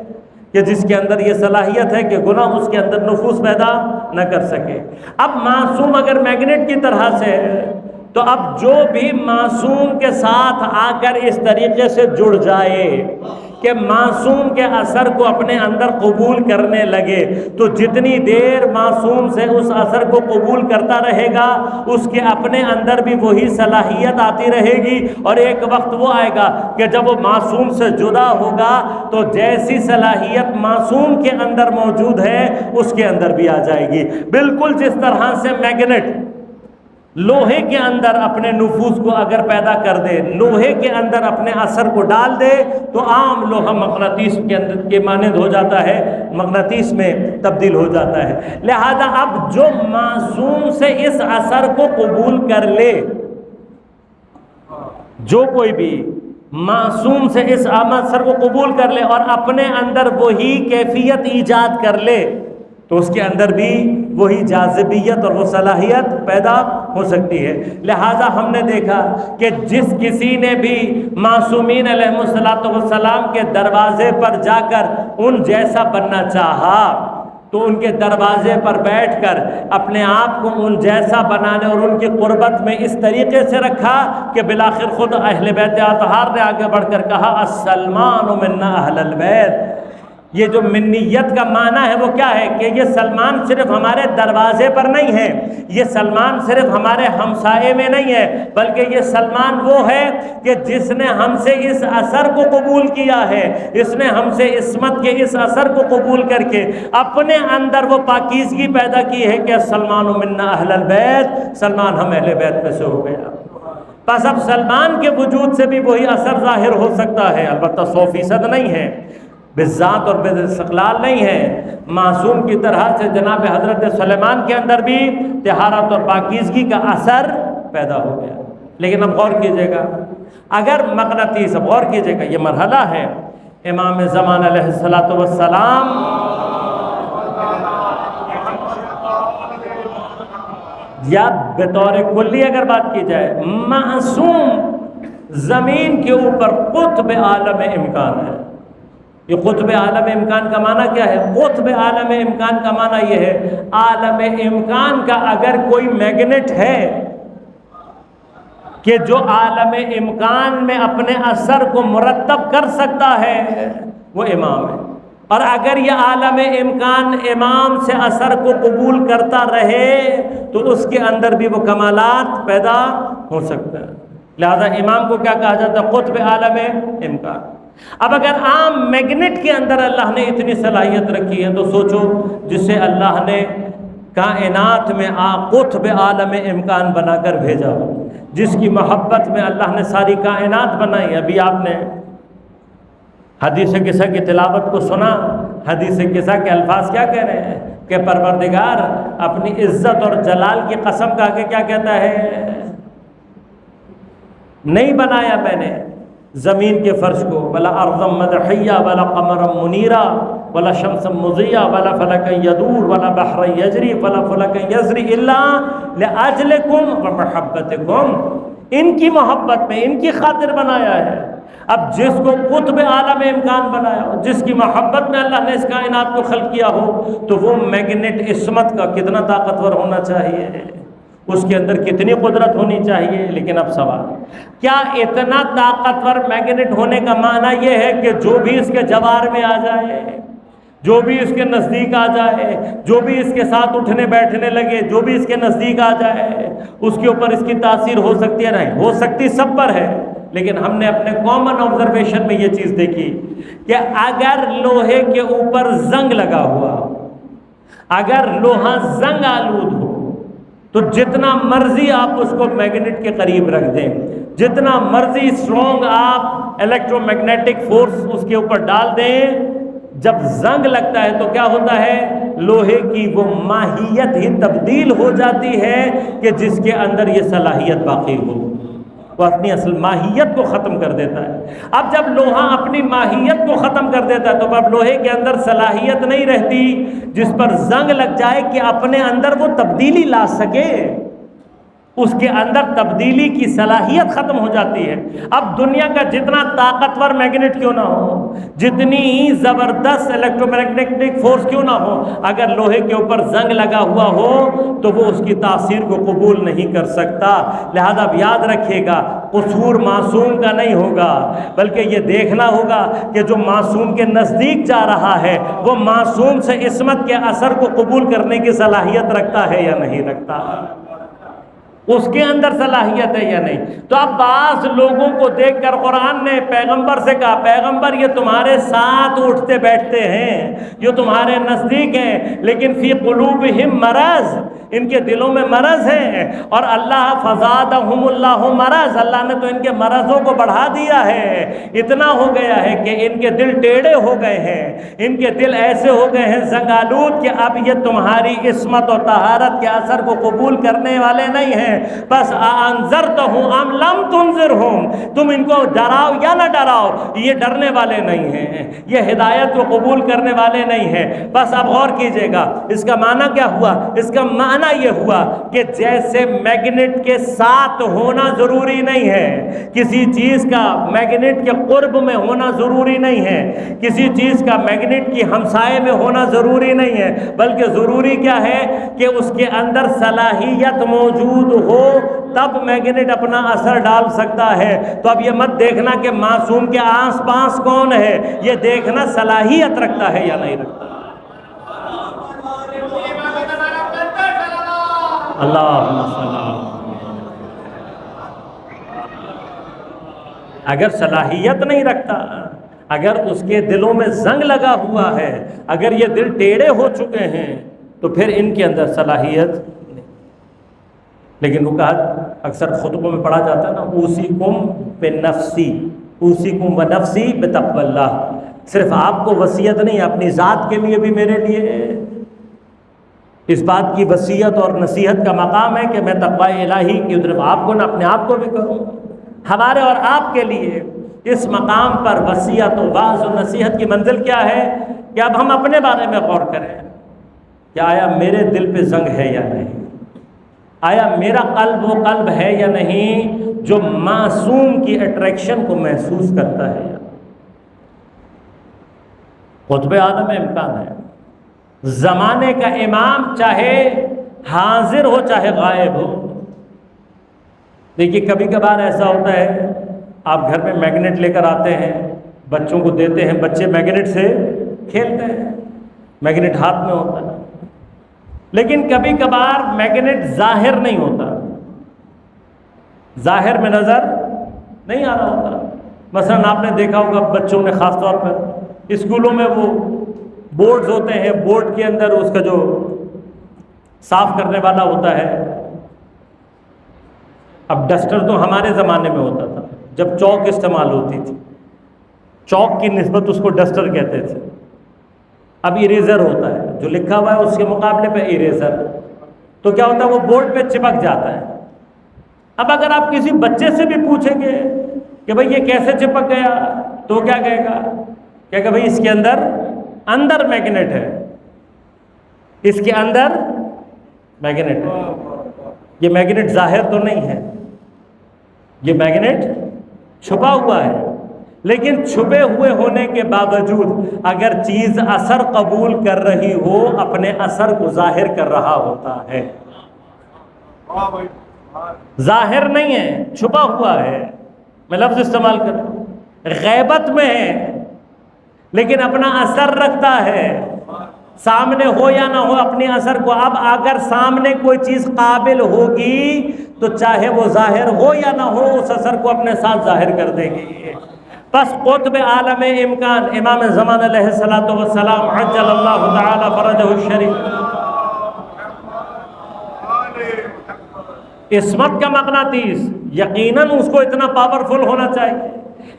کہ جس کے اندر یہ صلاحیت ہے کہ گناہ اس کے اندر نفوذ پیدا نہ کر سکے۔ اب معصوم اگر میگنیٹ کی طرح سے ہے تو اب جو بھی معصوم کے ساتھ آ کر اس طریقے سے جڑ جائے کہ معصوم کے اثر کو اپنے اندر قبول کرنے لگے، تو جتنی دیر معصوم سے اس اثر کو قبول کرتا رہے گا اس کے اپنے اندر بھی وہی صلاحیت آتی رہے گی، اور ایک وقت وہ آئے گا کہ جب وہ معصوم سے جدا ہوگا تو جیسی صلاحیت معصوم کے اندر موجود ہے اس کے اندر بھی آ جائے گی۔ بالکل جس طرح سے میگنیٹ لوہے کے اندر اپنے نفوذ کو اگر پیدا کر دے، لوہے کے اندر اپنے اثر کو ڈال دے تو عام لوہا مغناطیس کے اندر کے مانند ہو جاتا ہے، مغناطیس میں تبدیل ہو جاتا ہے۔ لہذا اب جو معصوم سے اس اثر کو قبول کر لے، جو کوئی بھی معصوم سے اس اثر کو قبول کر لے اور اپنے اندر وہی کیفیت ایجاد کر لے، تو اس کے اندر بھی وہی جاذبیت اور وہ صلاحیت پیدا ہو سکتی ہے۔ لہٰذا ہم نے دیکھا کہ جس کسی نے بھی معصومین علیہم السلام کے دروازے پر جا کر ان جیسا بننا چاہا تو ان کے دروازے پر بیٹھ کر اپنے آپ کو ان جیسا بنانے اور ان کی قربت میں اس طریقے سے رکھا کہ بالآخر خود اہل بیت اطہار نے آگے بڑھ کر کہا السلمان منا اہل البیت۔ یہ جو منیت کا معنی ہے وہ کیا ہے کہ یہ سلمان صرف ہمارے دروازے پر نہیں ہے، یہ سلمان صرف ہمارے ہمسائے میں نہیں ہے، بلکہ یہ سلمان وہ ہے کہ جس نے ہم سے اس اثر کو قبول کیا ہے، اس نے ہم سے عصمت کے اس اثر کو قبول کر کے اپنے اندر وہ پاکیزگی پیدا کی ہے کہ سلمان منا اہل البیت، سلمان ہم اہل بیت میں سے ہو گیا۔ بس اب سلمان کے وجود سے بھی وہی اثر ظاہر ہو سکتا ہے، البتہ 100% نہیں ہے، بالذات اور بالاستقلال نہیں ہے۔ معصوم کی طرح سے جناب حضرت سلیمان کے اندر بھی طہارت اور پاکیزگی کا اثر پیدا ہو گیا۔ لیکن اب غور کیجئے گا، اگر مقناطیس، اب غور کیجئے گا، یہ مرحلہ ہے امام زمان علیہ السلام یا بطور کلی اگر بات کی جائے، معصوم زمین کے اوپر قطب عالم امکان ہے۔ یہ قطب عالم امکان کا معنی کیا ہے؟ قطب عالم امکان کا معنی یہ ہے عالم امکان کا اگر کوئی میگنیٹ ہے کہ جو عالم امکان میں اپنے اثر کو مرتب کر سکتا ہے، وہ امام ہے۔ اور اگر یہ عالم امکان امام سے اثر کو قبول کرتا رہے تو اس کے اندر بھی وہ کمالات پیدا ہو سکتا ہے۔ لہذا امام کو کیا کہا جاتا ہے؟ قطب عالم امکان۔ اب اگر عام میگنیٹ کے اندر اللہ نے اتنی صلاحیت رکھی ہے تو سوچو جسے اللہ نے کائنات میں قطب عالم امکان بنا کر بھیجا ہو، جس کی محبت میں اللہ نے ساری کائنات بنائی۔ ابھی آپ نے حدیث قصہ کی تلاوت کو سنا، حدیث قصہ کے الفاظ کیا کہہ رہے ہیں کہ پروردگار اپنی عزت اور جلال کی قسم کھا کے کیا کہتا ہے؟ نہیں بنایا میں نے زمین کے فرش کو، ولا ارضا مدحیہ ولا قمرا منیرا ولا شمسا مضیہ ولا فلکا یدور ولا بحر یجری ولا فلکا یجری الا لاجلکم ومحبتکم۔ ان کی محبت میں، ان کی خاطر بنایا ہے۔ اب جس کو قطب عالم امکان بنایا ہو، جس کی محبت میں اللہ نے اس کائنات کو خلق کیا ہو، تو وہ میگنیٹ عصمت کا کتنا طاقتور ہونا چاہیے، اس کے اندر کتنی قدرت ہونی چاہیے۔ لیکن اب سوال، کیا اتنا طاقتور میگنیٹ ہونے کا معنی یہ ہے کہ جو بھی اس کے جوار میں آ جائے، جو بھی اس کے نزدیک آ جائے، جو بھی اس کے ساتھ اٹھنے بیٹھنے لگے، جو بھی اس کے نزدیک آ جائے، اس کے اوپر اس کی تاثیر ہو سکتی ہے؟ نہیں ہو سکتی، سب پر ہے۔ لیکن ہم نے اپنے کامن آبزرویشن میں یہ چیز دیکھی کہ اگر لوہے کے اوپر زنگ لگا ہوا، اگر لوہا زنگ آلود ہو، تو جتنا مرضی آپ اس کو میگنیٹ کے قریب رکھ دیں، جتنا مرضی اسٹرانگ آپ الیکٹرو میگنیٹک فورس اس کے اوپر ڈال دیں، جب زنگ لگتا ہے تو کیا ہوتا ہے؟ لوہے کی وہ ماہیت ہی تبدیل ہو جاتی ہے کہ جس کے اندر یہ صلاحیت باقی ہو، وہ اپنی اصل ماہیت کو ختم کر دیتا ہے۔ اب جب لوہا اپنی ماہیت کو ختم کر دیتا ہے تو اب لوہے کے اندر صلاحیت نہیں رہتی جس پر زنگ لگ جائے کہ اپنے اندر وہ تبدیلی لا سکے، اس کے اندر تبدیلی کی صلاحیت ختم ہو جاتی ہے۔ اب دنیا کا جتنا طاقتور میگنیٹ کیوں نہ ہو، جتنی زبردست الیکٹرو میگنیٹک فورس کیوں نہ ہو، اگر لوہے کے اوپر زنگ لگا ہوا ہو تو وہ اس کی تاثیر کو قبول نہیں کر سکتا۔ لہذا اب یاد رکھیے گا، قصور معصوم کا نہیں ہوگا، بلکہ یہ دیکھنا ہوگا کہ جو معصوم کے نزدیک جا رہا ہے وہ معصوم سے عصمت کے اثر کو قبول کرنے کی صلاحیت رکھتا ہے یا نہیں رکھتا، اس کے اندر صلاحیت ہے یا نہیں۔ تو اب بعض لوگوں کو دیکھ کر قرآن نے پیغمبر سے کہا، پیغمبر یہ تمہارے ساتھ اٹھتے بیٹھتے ہیں، یہ تمہارے نزدیک ہیں، لیکن فی قلوبہم مرض، ان کے دلوں میں مرض ہے، اور اللہ فزادہم اللہ مرض، اللہ نے تو ان کے مرضوں کو بڑھا دیا ہے، اتنا ہو گیا ہے کہ ان کے دل ٹیڑھے ہو گئے ہیں، ان کے دل ایسے ہو گئے ہیں زنگ آلود کہ اب یہ تمہاری عصمت اور طہارت کے اثر کو قبول کرنے والے نہیں ہیں۔ بس انذرتہم ام لم تنذرہم، تم ان کو ڈراؤ یا نہ ڈراؤ، یہ ڈرنے والے نہیں ہیں، یہ ہدایت کو قبول کرنے والے نہیں ہیں۔ بس اب غور کیجئے گا، اس کا معنی کیا ہوا؟ اس کا معنی یہ ہوا کہ جیسے میگنیٹ کے ساتھ ہونا ضروری نہیں ہے، کسی چیز کا میگنیٹ کے قرب میں ہونا ضروری نہیں ہے، کسی چیز کا میگنیٹ کی ہمسائے میں ہونا ضروری نہیں ہے، بلکہ ضروری کیا ہے کہ اس کے اندر صلاحیت موجود ہو، تب میگنیٹ اپنا اثر ڈال سکتا ہے۔ تو اب یہ مت دیکھنا کہ معصوم کے آس پاس کون ہے، یہ دیکھنا صلاحیت رکھتا ہے یا نہیں رکھتا۔ اللہم صل علی۔ اگر صلاحیت نہیں رکھتا، اگر اس کے دلوں میں زنگ لگا ہوا ہے، اگر یہ دل ٹیڑھے ہو چکے ہیں، تو پھر ان کے اندر صلاحیت نہیں۔ لیکن وہ کہا اکثر خطبوں میں پڑھا جاتا ہے نا، اوصیکم بنفسی، اوصیکم بنفسی بتقوی اللہ، صرف آپ کو وصیت نہیں، اپنی ذات کے لیے بھی میرے لیے اس بات کی وصیت اور نصیحت کا مقام ہے کہ میں تقوی الہی کی طرف آپ کو نہ اپنے آپ کو بھی کروں۔ ہمارے اور آپ کے لیے اس مقام پر وصیت و واعظ و نصیحت کی منزل کیا ہے کہ اب ہم اپنے بارے میں غور کریں کہ آیا میرے دل پہ زنگ ہے یا نہیں، آیا میرا قلب وہ قلب ہے یا نہیں جو معصوم کی اٹریکشن کو محسوس کرتا ہے یا قطب اعظم امکان ہے، زمانے کا امام چاہے حاضر ہو چاہے غائب ہو۔ دیکھیے کبھی کبھار ایسا ہوتا ہے، آپ گھر میں میگنیٹ لے کر آتے ہیں، بچوں کو دیتے ہیں، بچے میگنیٹ سے کھیلتے ہیں، میگنیٹ ہاتھ میں ہوتا ہے، لیکن کبھی کبھار میگنیٹ ظاہر نہیں ہوتا، ظاہر میں نظر نہیں آ رہا ہوتا۔ مثلا آپ نے دیکھا ہوگا بچوں نے خاص طور پر اسکولوں میں وہ بورڈز ہوتے ہیں، بورڈ کے اندر اس کا جو صاف کرنے والا ہوتا ہے، اب ڈسٹر تو ہمارے زمانے میں ہوتا تھا جب چوک استعمال ہوتی تھی، چوک کی نسبت اس کو ڈسٹر کہتے تھے، اب اریزر ہوتا ہے، جو لکھا ہوا ہے اس کے مقابلے پہ اریزر، تو کیا ہوتا ہے وہ بورڈ پہ چپک جاتا ہے۔ اب اگر آپ کسی بچے سے بھی پوچھیں گے کہ بھئی یہ کیسے چپک گیا، تو کیا کہے گا؟ کہے گا بھئی اس کے اندر میگنیٹ ہے، اس کے اندر میگنیٹ ہے۔ یہ میگنیٹ ظاہر تو نہیں ہے، یہ میگنیٹ چھپا ہوا ہے، لیکن چھپے ہوئے ہونے کے باوجود اگر چیز اثر قبول کر رہی ہو، اپنے اثر کو ظاہر کر رہا ہوتا ہے۔ ظاہر نہیں ہے، چھپا ہوا ہے، میں لفظ استعمال کروں، غیبت میں ہے لیکن اپنا اثر رکھتا ہے، سامنے ہو یا نہ ہو اپنے اثر کو۔ اب اگر سامنے کوئی چیز قابل ہوگی تو چاہے وہ ظاہر ہو یا نہ ہو اس اثر کو اپنے ساتھ ظاہر کر دے گی۔ بس قطب عالم امکان امام زمان علیہ السلام عجل اللہ تعالی فرجہ الشریف، عصمت کا مقناطیس یقیناً اس کو اتنا پاورفل ہونا چاہیے،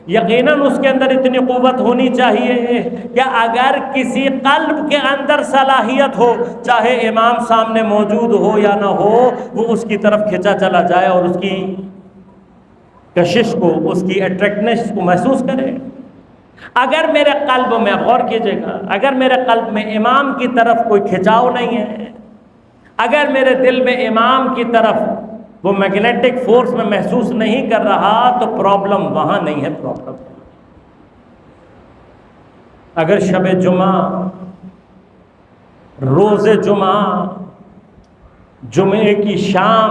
یقیناً اس کے اندر اتنی قوت ہونی چاہیے کہ اگر کسی قلب کے اندر صلاحیت ہو، چاہے امام سامنے موجود ہو یا نہ ہو، وہ اس کی طرف کھینچا چلا جائے اور اس کی کشش کو، اس کی اٹریکٹنس کو محسوس کرے۔ اگر میرے قلب میں، اب غور کیجئے گا، اگر میرے قلب میں امام کی طرف کوئی کھچاؤ نہیں ہے، اگر میرے دل میں امام کی طرف وہ میگنیٹک فورس میں محسوس نہیں کر رہا، تو پرابلم وہاں نہیں ہے، پرابلم اگر شب جمعہ، روز جمعہ، جمعے کی شام،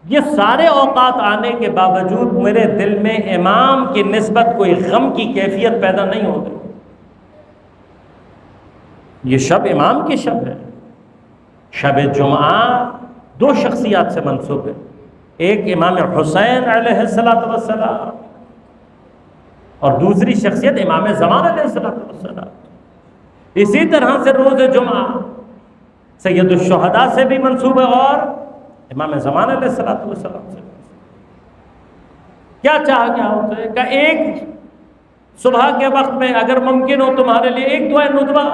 یہ سارے اوقات آنے کے باوجود میرے دل میں امام کی نسبت کوئی غم کی کیفیت پیدا نہیں ہو گئی، یہ شب امام کی شب ہے۔ شب جمعہ دو شخصیات سے منسوب ہے، ایک امام حسین علیہ السلام اور دوسری شخصیت امام زمان علیہ السلام۔ اسی طرح سے روز جمعہ سید الشہداء سے بھی منسوب ہے اور امام زمان علیہ الصلوۃ والسلام سے۔ کیا چاہا کیا ہوتا ہے کہ ایک صبح کے وقت میں اگر ممکن ہو تمہارے لیے ایک دعائے ندبہ۔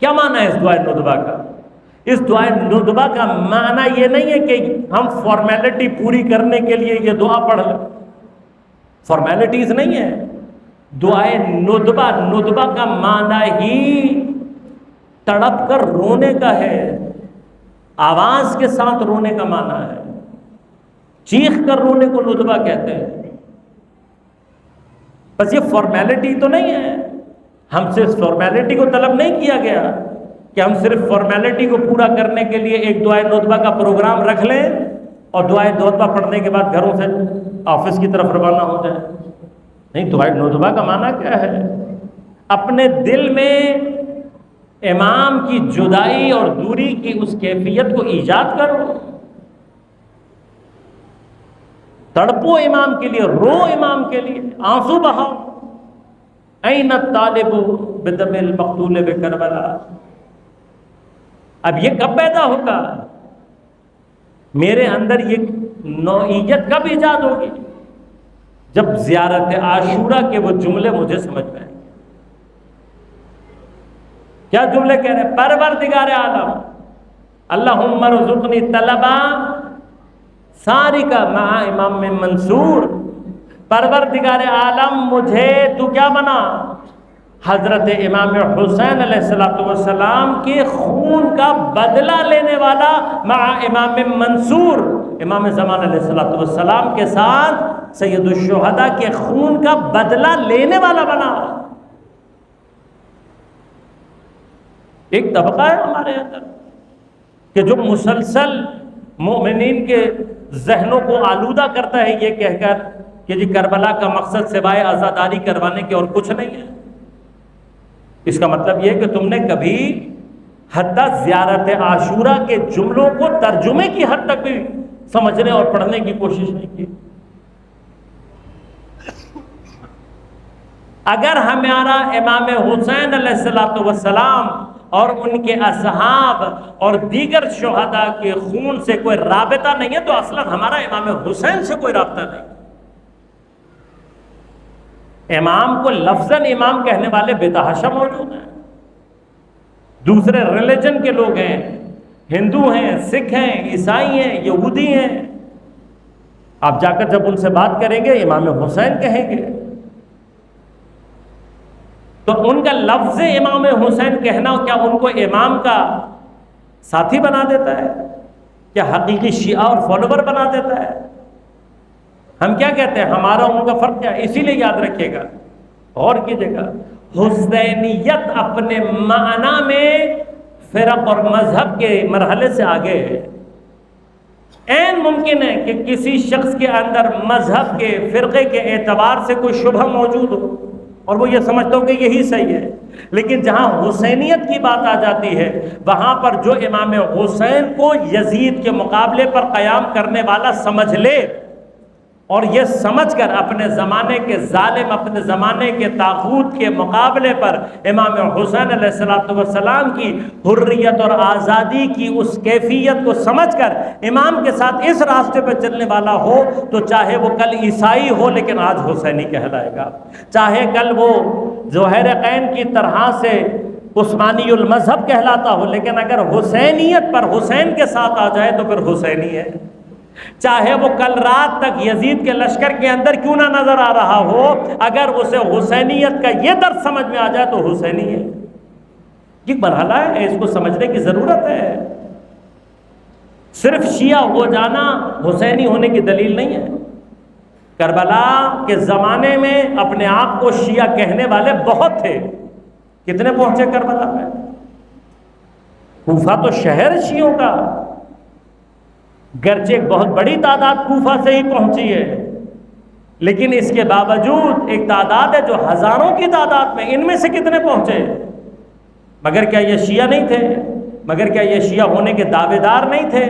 کیا معنی ہے اس دعائے ندبہ کا؟ اس دعائے ندبہ کا معنی یہ نہیں ہے کہ ہم فارمیلٹی پوری کرنے کے لیے یہ دعا پڑھ لیں، فارمیلٹیز نہیں ہے۔ دعائے ندبہ، ندبہ کا معنی ہی تڑپ کر رونے کا ہے، آواز کے ساتھ رونے کا معنی ہے، چیخ کر رونے کو ندبہ کہتے ہیں۔ بس یہ فارمیلٹی تو نہیں ہے، ہم سے اس فارمیلٹی کو طلب نہیں کیا گیا کہ ہم صرف فارمیلٹی کو پورا کرنے کے لیے ایک دعائے ندبہ کا پروگرام رکھ لیں اور دعائے ندبہ پڑھنے کے بعد گھروں سے آفس کی طرف روانہ ہو جائیں۔ نہیں، دعائے ندبہ کا معنی کیا ہے؟ اپنے دل میں امام کی جدائی اور دوری کی اس کیفیت کو ایجاد کرو، تڑپو امام کے لیے، رو امام کے لیے، آنسو بہاؤ۔ این الطالب بدم المقتول بکربلا۔ اب یہ کب پیدا ہوگا؟ میرے اندر یہ نوعیت کب ایجاد ہوگی؟ جب زیارت عاشورہ کے وہ جملے مجھے سمجھ میں آئیں۔ کیا جملے کہہ رہے ہیں؟ پروردگار عالم اللہم ارزقنی طلبا سارقا مع امام منصور۔ پروردگار عالم مجھے تو کیا بنا؟ حضرت امام حسین علیہ السلام کے خون کا بدلہ لینے والا مع امام منصور، امام زمان علیہ السلام کے ساتھ سید الشہداء کے خون کا بدلہ لینے والا بنا۔ ایک طبقہ ہے ہمارے اندر کہ جو مسلسل مومنین کے ذہنوں کو آلودہ کرتا ہے یہ کہہ کر کہ جی کربلا کا مقصد سوائے آزاداری کروانے کے اور کچھ نہیں ہے۔ اس کا مطلب یہ کہ تم نے کبھی حتی زیارت عاشورہ کے جملوں کو ترجمے کی حد تک بھی سمجھنے اور پڑھنے کی کوشش نہیں کی۔ اگر ہمارا امام حسین علیہ السلام اور ان کے اصحاب اور دیگر شہداء کے خون سے کوئی رابطہ نہیں ہے تو اصلاً ہمارا امام حسین سے کوئی رابطہ نہیں۔ امام کو لفظاً امام کہنے والے بتحاشا موجود ہیں، دوسرے ریلیجن کے لوگ ہیں، ہندو ہیں، سکھ ہیں، عیسائی ہیں، یہودی ہیں، آپ جا کر جب ان سے بات کریں گے امام حسین کہیں گے، تو ان کا لفظ امام حسین کہنا کیا ان کو امام کا ساتھی بنا دیتا ہے؟ کیا حقیقی شیعہ اور فالوور بنا دیتا ہے؟ ہم کیا کہتے ہیں؟ ہمارا ان کا فرق کیا ہے؟ اسی لیے یاد رکھیے گا، غور کیجیے گا، حسینیت اپنے معنی میں فرق اور مذہب کے مرحلے سے آگے ہے۔ عین ممکن ہے کہ کسی شخص کے اندر مذہب کے فرقے کے اعتبار سے کوئی شبہ موجود ہو اور وہ یہ سمجھتا ہو کہ یہی صحیح ہے، لیکن جہاں حسینیت کی بات آ جاتی ہے وہاں پر جو امام حسین کو یزید کے مقابلے پر قیام کرنے والا سمجھ لے اور یہ سمجھ کر اپنے زمانے کے ظالم، اپنے زمانے کے طاغوت کے مقابلے پر امام حسین علیہ السلام کی حریت اور آزادی کی اس کیفیت کو سمجھ کر امام کے ساتھ اس راستے پہ چلنے والا ہو تو چاہے وہ کل عیسائی ہو لیکن آج حسینی کہلائے گا، چاہے کل وہ ظہیرقین کی طرح سے عثمانی المذہب کہلاتا ہو لیکن اگر حسینیت پر حسین کے ساتھ آ جائے تو پھر حسینی ہے، چاہے وہ کل رات تک یزید کے لشکر کے اندر کیوں نہ نظر آ رہا ہو، اگر اسے حسینیت کا یہ درس سمجھ میں آ جائے تو حسینی ہے۔ یہ مرحلہ ہے، اس کو سمجھنے کی ضرورت ہے۔ صرف شیعہ ہو جانا حسینی ہونے کی دلیل نہیں ہے۔ کربلا کے زمانے میں اپنے آپ کو شیعہ کہنے والے بہت تھے، کتنے پہنچے کربلا میں؟ کوفہ تو شہر شیعوں کا، گرچہ ایک بہت بڑی تعداد کوفہ سے ہی پہنچی ہے لیکن اس کے باوجود ایک تعداد ہے جو ہزاروں کی تعداد میں، ان میں سے کتنے پہنچے؟ مگر کیا یہ شیعہ نہیں تھے؟ مگر کیا یہ شیعہ ہونے کے دعوے دار نہیں تھے؟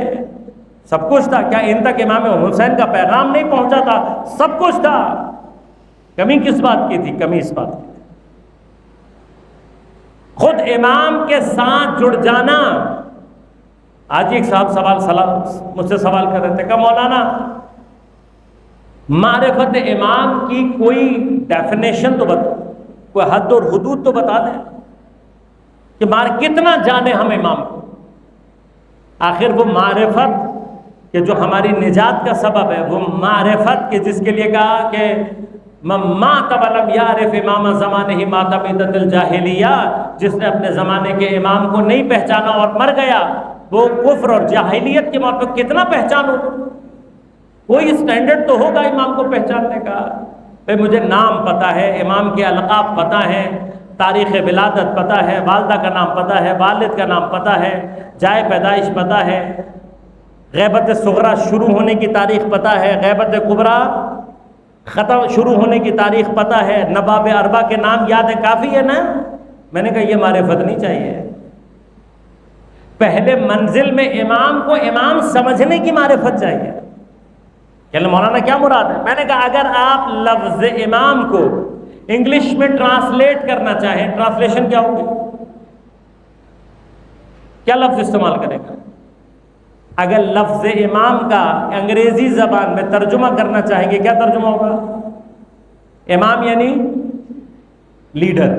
سب کچھ تھا۔ کیا ان تک امام حسین کا پیغام نہیں پہنچا تھا؟ سب کچھ تھا۔ کمی کس بات کی تھی؟ کمی اس بات کی تھی خود امام کے ساتھ جڑ جانا. آج ایک صاحب مجھ سے سوال کر رہے تھے کہ مولانا معرفت امام کی کوئی ڈیفینیشن تو بتا، کوئی حد اور حدود تو بتا دیں کہ کتنا جانے ہم امام کو. آخر وہ معرفت کہ جو ہماری نجات کا سبب ہے، وہ معرفت کہ جس کے لیے کہا کہ مات ولم یعرف امام زمانہ مات میتۃ الجاہلیہ، جس نے اپنے زمانے کے امام کو نہیں پہچانا اور مر گیا، وہ کفر اور جاہلیت کے موت پہ کتنا پہچانو. کوئی اسٹینڈرڈ تو ہوگا امام کو پہچاننے کا. بھائی مجھے نام پتہ ہے، امام کے القاب پتہ ہے، تاریخ ولادت پتہ ہے، والدہ کا نام پتہ ہے، والد کا نام پتہ ہے، جائے پیدائش پتہ ہے، غیبت صغریٰ شروع ہونے کی تاریخ پتہ ہے، غیبت کبریٰ ختم شروع ہونے کی تاریخ پتہ ہے، نواب اربع کے نام یاد ہے، کافی ہے نا. میں نے کہا یہ معرفت نہیں چاہیے. پہلے منزل میں امام کو امام سمجھنے کی معرفت چاہیے. کہ مولانا کیا مراد ہے؟ میں نے کہا اگر آپ لفظ امام کو انگلش میں ٹرانسلیٹ کرنا چاہیں، ٹرانسلیشن کیا ہوگی؟ کیا لفظ استعمال کرے گا؟ اگر لفظ امام کا انگریزی زبان میں ترجمہ کرنا چاہیں گے، کیا ترجمہ ہوگا؟ امام یعنی لیڈر.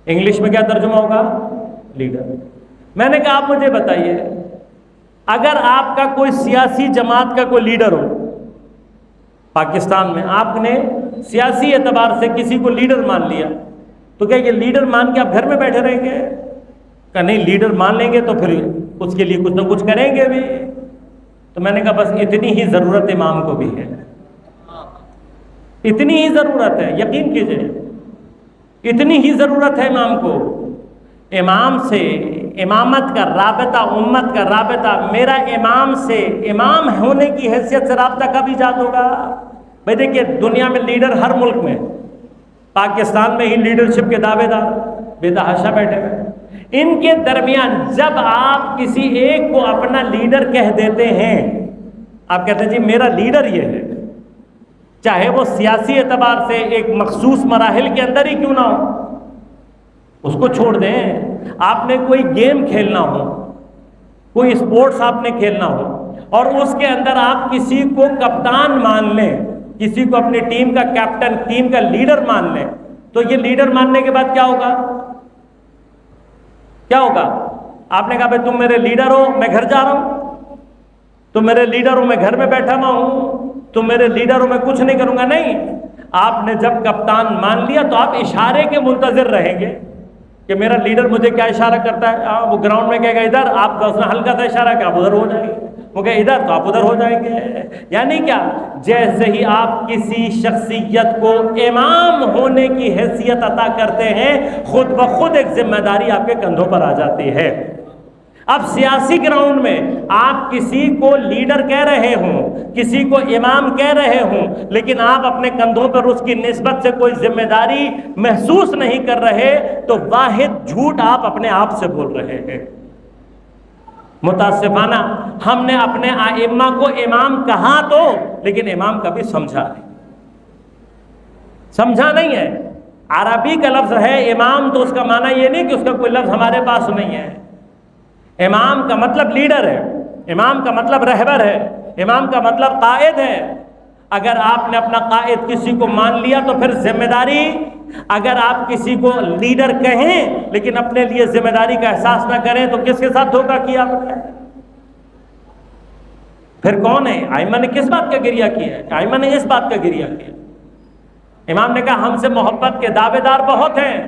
انگلش میں کیا ترجمہ ہوگا؟ لیڈر. میں نے کہا آپ مجھے بتائیے، اگر آپ کا کوئی سیاسی جماعت کا کوئی لیڈر ہو پاکستان میں، آپ نے سیاسی اعتبار سے کسی کو لیڈر مان لیا، تو کیا یہ لیڈر مان کے آپ گھر میں بیٹھے رہیں گے؟ کہ نہیں، لیڈر مان لیں گے تو پھر اس کے لیے کچھ نہ کچھ کریں گے بھی. تو میں نے کہا بس اتنی ہی ضرورت امام کو بھی ہے، اتنی ہی ضرورت ہے، یقین کیجئے اتنی ہی ضرورت ہے امام کو. امام سے امامت کا رابطہ، امت کا رابطہ میرا امام سے، امام ہونے کی حیثیت سے رابطہ کب ایجاد ہوگا؟ بھائی دیکھیے دنیا میں لیڈر ہر ملک میں، پاکستان میں ہی لیڈرشپ کے دعوے دار بے تحاشا بیٹھے ہوئے. ان کے درمیان جب آپ کسی ایک کو اپنا لیڈر کہہ دیتے ہیں، آپ کہتے ہیں جی میرا لیڈر یہ ہے، چاہے وہ سیاسی اعتبار سے ایک مخصوص مراحل کے اندر ہی کیوں نہ ہو، اس کو چھوڑ دیں. آپ نے کوئی گیم کھیلنا ہو، کوئی اسپورٹس آپ نے کھیلنا ہو، اور اس کے اندر آپ کسی کو کپتان مان لیں، کسی کو اپنی ٹیم کا کیپٹن، ٹیم کا لیڈر مان لیں، تو یہ لیڈر ماننے کے بعد کیا ہوگا؟ کیا ہوگا؟ آپ نے کہا بھائی تم میرے لیڈر ہو، میں گھر جا رہا ہوں، تم میرے لیڈر ہو، میں گھر میں بیٹھا ہوا ہوں، تم میرے لیڈر ہو، میں کچھ نہیں کروں گا. نہیں، آپ نے جب کپتان مان لیا تو آپ اشارے کے منتظر رہیں گے کہ میرا لیڈر مجھے کیا اشارہ کرتا ہے. وہ گراؤنڈ میں کہے گا ادھر، آپ اس نے ہلکا سا اشارہ کہ آپ ادھر ہو جائیں گے، وہ کہ ادھر تو آپ ادھر ہو جائیں گے. یعنی کیا؟ جیسے ہی آپ کسی شخصیت کو امام ہونے کی حیثیت عطا کرتے ہیں، خود بخود ایک ذمہ داری آپ کے کندھوں پر آ جاتی ہے. اب سیاسی گراؤنڈ میں آپ کسی کو لیڈر کہہ رہے ہوں، کسی کو امام کہہ رہے ہوں، لیکن آپ اپنے کندھوں پر اس کی نسبت سے کوئی ذمہ داری محسوس نہیں کر رہے، تو واحد جھوٹ آپ اپنے آپ سے بول رہے ہیں. متاسفانہ ہم نے اپنے ائمہ کو امام کہا تو، لیکن امام کبھی سمجھا نہیں ہے. عربی کا لفظ ہے امام، تو اس کا معنی یہ نہیں کہ اس کا کوئی لفظ ہمارے پاس نہیں ہے. امام کا مطلب لیڈر ہے، امام کا مطلب رہبر ہے، امام کا مطلب قائد ہے. اگر آپ نے اپنا قائد کسی کو مان لیا تو پھر ذمہ داری، اگر آپ کسی کو لیڈر کہیں لیکن اپنے لیے ذمہ داری کا احساس نہ کریں تو کس کے ساتھ دھوکہ کیا آپ نے؟ پھر کون ہے؟ ائمہ نے کس بات کا گریہ کیا ہے؟ ائمہ نے اس بات کا گریہ کیا. امام نے کہا ہم سے محبت کے دعوے دار بہت ہیں،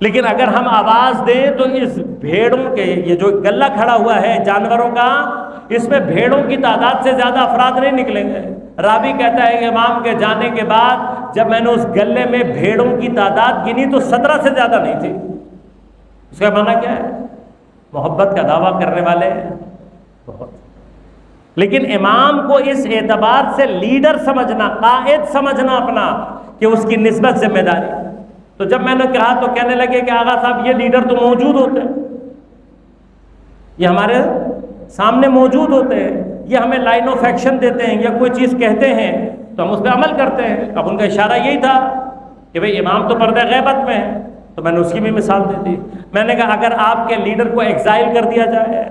لیکن اگر ہم آواز دیں تو اس بھیڑوں کے، یہ جو گلہ کھڑا ہوا ہے جانوروں کا، اس میں بھیڑوں کی تعداد سے زیادہ افراد نہیں نکلیں گے. راوی کہتا ہے کہ امام کے جانے کے بعد جب میں نے اس گلے میں بھیڑوں کی تعداد گنی تو 17 سے زیادہ نہیں تھی. اس کا معنی کیا ہے؟ محبت کا دعویٰ کرنے والے بہت. لیکن امام کو اس اعتبار سے لیڈر سمجھنا، قائد سمجھنا اپنا، کہ اس کی نسبت ذمہ داری. تو جب میں نے کہا تو کہنے لگے کہ آغا صاحب یہ لیڈر تو موجود ہوتے ہیں، یہ ہمارے سامنے موجود ہوتے ہیں، یہ ہمیں لائن آف ایکشن دیتے ہیں، یا کوئی چیز کہتے ہیں تو ہم اس پہ عمل کرتے ہیں. اب ان کا اشارہ یہی تھا کہ بھئی امام تو پردہ غیبت میں ہے، تو میں نے اس کی بھی مثال دے دی. میں نے کہا اگر آپ کے لیڈر کو ایگزائل کر دیا جائے،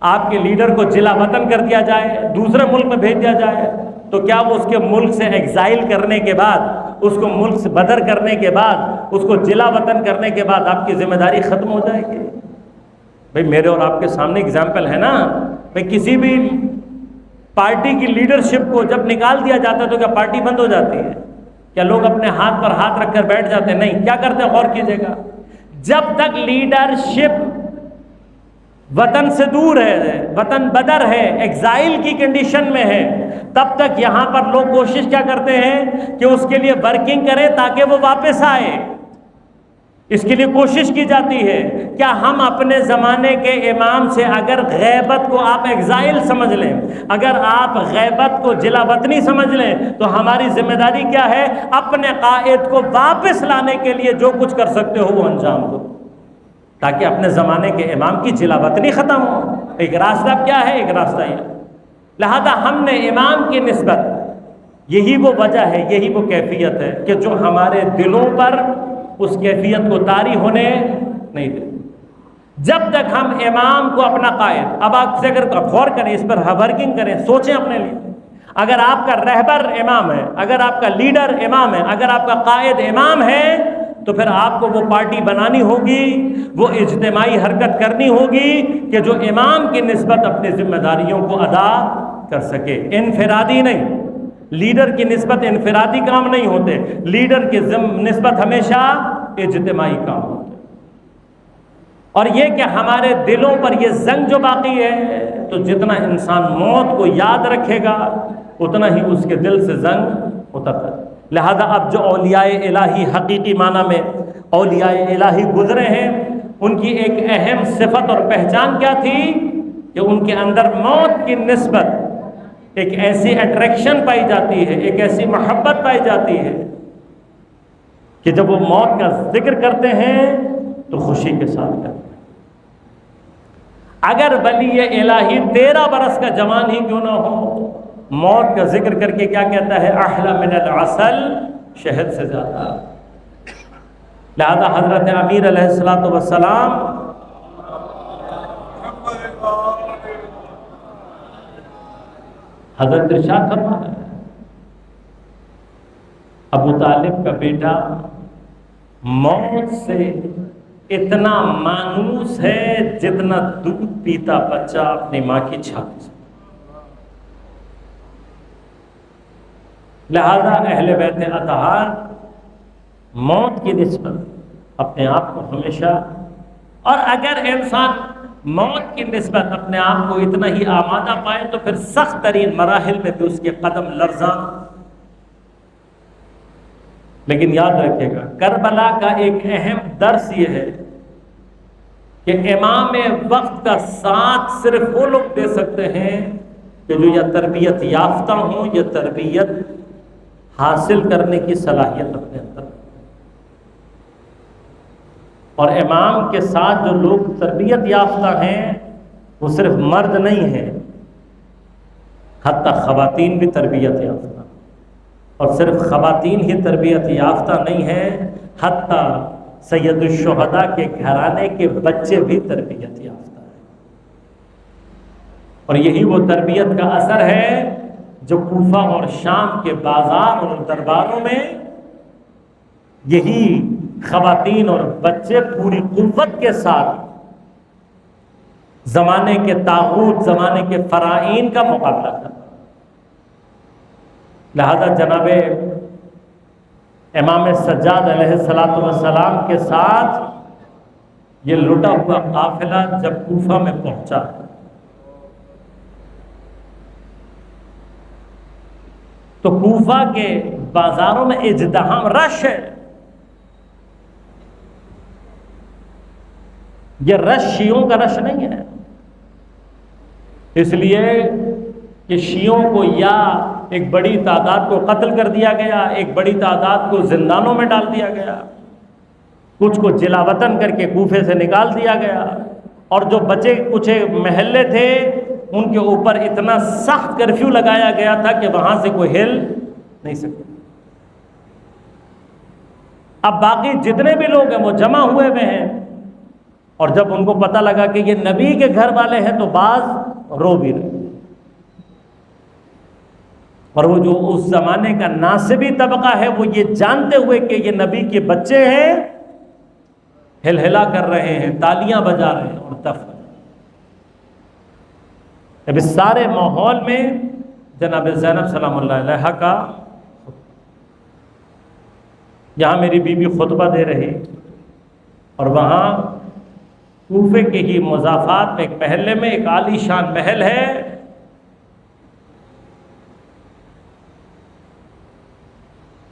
آپ کے لیڈر کو جلا وطن کر دیا جائے، دوسرے ملک میں بھیج دیا جائے، تو کیا وہ اس کے ملک سے ایگزائل کرنے کے بعد، اس کو ملک سے بدر کرنے کے بعد، اس کو جلا وطن کرنے کے بعد آپ کی ذمہ داری ختم ہو جائے گی؟ بھئی میرے اور آپ کے سامنے اگزامپل ہے نا. بھئی کسی بھی پارٹی کی لیڈرشپ کو جب نکال دیا جاتا ہے تو کیا پارٹی بند ہو جاتی ہے؟ کیا لوگ اپنے ہاتھ پر ہاتھ رکھ کر بیٹھ جاتے ہیں؟ نہیں. کیا کرتے ہیں؟ غور کیجئے گا. جب تک لیڈرشپ وطن سے دور ہے، وطن بدر ہے، ایگزائل کی کنڈیشن میں ہے، تب تک یہاں پر لوگ کوشش کیا کرتے ہیں کہ اس کے لیے ورکنگ کریں تاکہ وہ واپس آئے. اس کے لیے کوشش کی جاتی ہے. کیا ہم اپنے زمانے کے امام سے اگر غیبت کو آپ ایگزائل سمجھ لیں، اگر آپ غیبت کو جلا وطنی سمجھ لیں، تو ہماری ذمہ داری کیا ہے؟ اپنے قائد کو واپس لانے کے لیے جو کچھ کر سکتے ہو وہ انجام دو، تاکہ اپنے زمانے کے امام کی جلا وطنی ختم ہو. ایک راستہ کیا ہے؟ ایک راستہ یہ. لہذا ہم نے امام کی نسبت، یہی وہ وجہ ہے، یہی وہ کیفیت ہے کہ جو ہمارے دلوں پر اس کیفیت کو طاری ہونے نہیں دے. جب تک ہم امام کو اپنا قائد، اب آپ سے اگر غور کریں، اس پر ورکنگ کریں، سوچیں اپنے لیے. اگر آپ کا رہبر امام ہے، اگر آپ کا لیڈر امام ہے، اگر آپ کا قائد امام ہے، تو پھر آپ کو وہ پارٹی بنانی ہوگی، وہ اجتماعی حرکت کرنی ہوگی کہ جو امام کی نسبت اپنی ذمہ داریوں کو ادا کر سکے. انفرادی نہیں. لیڈر کی نسبت انفرادی کام نہیں ہوتے، لیڈر کی نسبت ہمیشہ اجتماعی کام ہوتے. اور یہ کہ ہمارے دلوں پر یہ زنگ جو باقی ہے، تو جتنا انسان موت کو یاد رکھے گا اتنا ہی اس کے دل سے زنگ اترتا ہے. لہذا اب جو اولیاء الہی حقیقی معنی میں اولیاء الہی گزرے ہیں، ان کی ایک اہم صفت اور پہچان کیا تھی کہ ان کے اندر موت کی نسبت ایک ایسی اٹریکشن پائی جاتی ہے، ایک ایسی محبت پائی جاتی ہے کہ جب وہ موت کا ذکر کرتے ہیں تو خوشی کے ساتھ کرتے ہیں. اگر ولی الہی 13 برس کا جوان ہی کیوں نہ ہو، موت کا ذکر کر کے کیا کہتا ہے؟ احلی من العسل، شہد سے زیادہ. لہذا حضرت امیر علیہ السلام حضرت ارشاد فرماتا ہے، ابو طالب کا بیٹا موت سے اتنا مانوس ہے جتنا دودھ پیتا بچہ اپنی ماں کی چھاتی سے. لہذا اہل بیت اطہار موت کی نسبت اپنے آپ کو ہمیشہ، اور اگر انسان موت کی نسبت اپنے آپ کو اتنا ہی آمادہ پائے تو پھر سخت ترین مراحل میں بھی اس کے قدم لرزاں. لیکن یاد رکھے گا، کربلا کا ایک اہم درس یہ ہے کہ امام وقت کا ساتھ صرف وہ لوگ دے سکتے ہیں کہ جو یا تربیت یافتہ ہوں یا تربیت حاصل کرنے کی صلاحیت اپنے اندر. اور امام کے ساتھ جو لوگ تربیت یافتہ ہیں وہ صرف مرد نہیں ہیں، حتیٰ خواتین بھی تربیت یافتہ. اور صرف خواتین ہی تربیت یافتہ نہیں ہیں، حتیٰ سید الشہداء کے گھرانے کے بچے بھی تربیت یافتہ ہیں. اور یہی وہ تربیت کا اثر ہے جو کوفہ اور شام کے بازار اور درباروں میں یہی خواتین اور بچے پوری قوت کے ساتھ زمانے کے طاغوت، زمانے کے فرائین کا مقابلہ کرتے. لہذا جناب امام سجاد علیہ السلام کے ساتھ یہ لٹا ہوا قافلہ جب کوفہ میں پہنچا تو کوفہ کے بازاروں میں ازدحام، رش ہے. یہ رش شیعوں کا رش نہیں ہے، اس لیے کہ شیعوں کو یا ایک بڑی تعداد کو قتل کر دیا گیا، ایک بڑی تعداد کو زندانوں میں ڈال دیا گیا، کچھ کو جلا وطن کر کے کوفے سے نکال دیا گیا، اور جو بچے کچھ محلے تھے ان کے اوپر اتنا سخت کرفیو لگایا گیا تھا کہ وہاں سے کوئی ہل نہیں سکتا. اب باقی جتنے بھی لوگ ہیں وہ جمع ہوئے ہیں، اور جب ان کو پتہ لگا کہ یہ نبی کے گھر والے ہیں تو بعض رو بھی رہے، اور وہ جو اس زمانے کا ناصبی طبقہ ہے وہ یہ جانتے ہوئے کہ یہ نبی کے بچے ہیں ہل ہلا کر رہے ہیں، تالیاں بجا رہے ہیں اور تف۔ اب اس سارے ماحول میں جناب زینب سلام اللہ علیہ کا، یہاں میری بیوی خطبہ دے رہی، اور وہاں کوفے کے ہی مضافات میں ایک محلے میں ایک عالی شان محل ہے،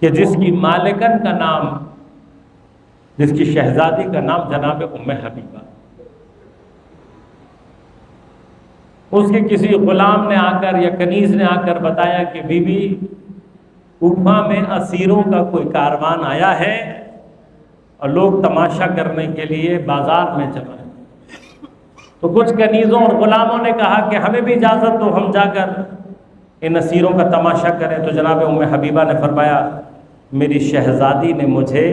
کہ جس کی مالکن کا نام، جس کی شہزادی کا نام جناب ام حبیبہ۔ اس کے کسی غلام نے آ کر یا کنیز نے آ کر بتایا کہ بی بی کوفہ میں اسیروں کا کوئی کاروان آیا ہے اور لوگ تماشا کرنے کے لیے بازار میں جمع ہیں۔ تو کچھ کنیزوں اور غلاموں نے کہا کہ ہمیں بھی اجازت دو، ہم جا کر ان اسیروں کا تماشا کریں۔ تو جناب ام حبیبہ نے فرمایا میری شہزادی نے مجھے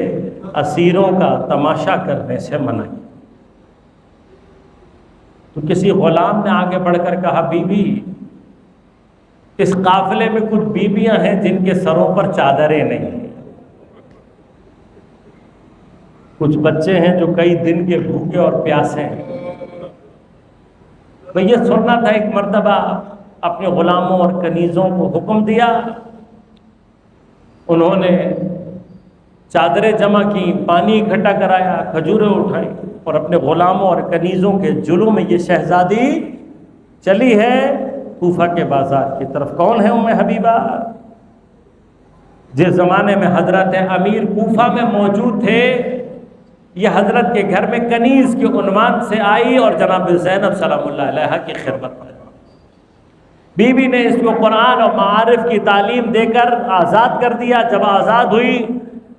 اسیروں کا تماشا کرنے سے منع کیا۔ تو کسی غلام نے آگے بڑھ کر کہا بی بی اس قافلے میں کچھ بیویاں ہیں جن کے سروں پر چادریں نہیں ہیں، کچھ بچے ہیں جو کئی دن کے بھوکے اور پیاسے ہیں۔ تو یہ سننا تھا، ایک مرتبہ اپنے غلاموں اور کنیزوں کو حکم دیا، انہوں نے چادریں جمع کی، پانی اکٹھا کرایا، کھجوریں اٹھائی، اور اپنے غلاموں اور کنیزوں کے جلوں میں یہ شہزادی چلی ہے کوفہ کے بازار کی طرف۔ کون ہے ام حبیبہ؟ جس زمانے میں حضرت امیر کوفہ میں موجود تھے، یہ حضرت کے گھر میں کنیز کے عنوان سے آئی اور جناب زینب سلام اللہ علیہ کی خدمت میں۔ بی بی نے اس کو قرآن اور معارف کی تعلیم دے کر آزاد کر دیا۔ جب آزاد ہوئی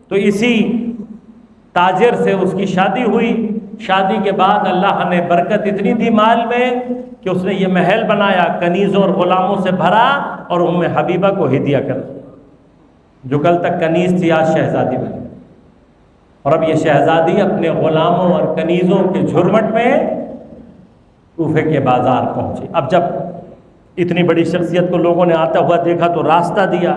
تو اسی تاجر سے اس کی شادی ہوئی۔ شادی کے بعد اللہ نے برکت اتنی دی مال میں کہ اس نے یہ محل بنایا، کنیزوں اور غلاموں سے بھرا، اور ام حبیبہ کو ہدیہ کر دیا، جو کل تک کنیز تھی آج شہزادی بنی۔ اور اب یہ شہزادی اپنے غلاموں اور کنیزوں کے جھرمٹ میں کوفے کے بازار پہنچی۔ اب جب اتنی بڑی شخصیت کو لوگوں نے آتا ہوا دیکھا تو راستہ دیا،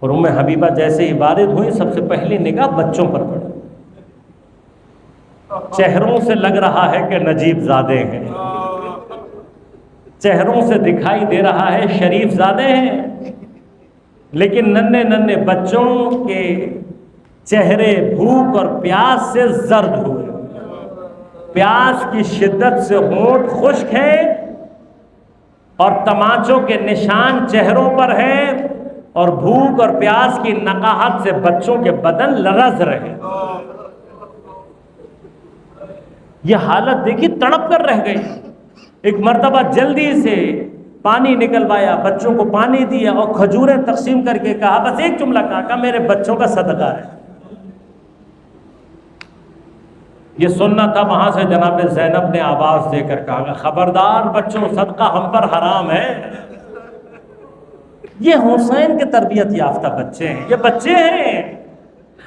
اور ام حبیبہ جیسے ہی وارد ہوئی سب سے پہلی نگاہ بچوں پر پڑی۔ چہروں سے لگ رہا ہے کہ نجیب زادے ہیں، چہروں سے دکھائی دے رہا ہے شریف زادے ہیں، لیکن ننھے ننھے بچوں کے چہرے بھوک اور پیاس سے زرد ہوئے، پیاس کی شدت سے ہونٹ خشک ہیں، اور تماچوں کے نشان چہروں پر ہیں، اور بھوک اور پیاس کی نقاہت سے بچوں کے بدن لرز رہے۔ یہ حالت دیکھی تڑپ کر رہ گئی۔ ایک مرتبہ جلدی سے پانی نکلوایا، بچوں کو پانی دیا اور کھجوریں تقسیم کر کے کہا، بس ایک جملہ کہا میرے بچوں کا صدقہ ہے۔ یہ سننا تھا، وہاں سے جناب زینب نے آواز دے کر کہا خبردار بچوں، صدقہ ہم پر حرام ہے۔ یہ حسین کے تربیت یافتہ بچے ہیں، یہ بچے ہیں،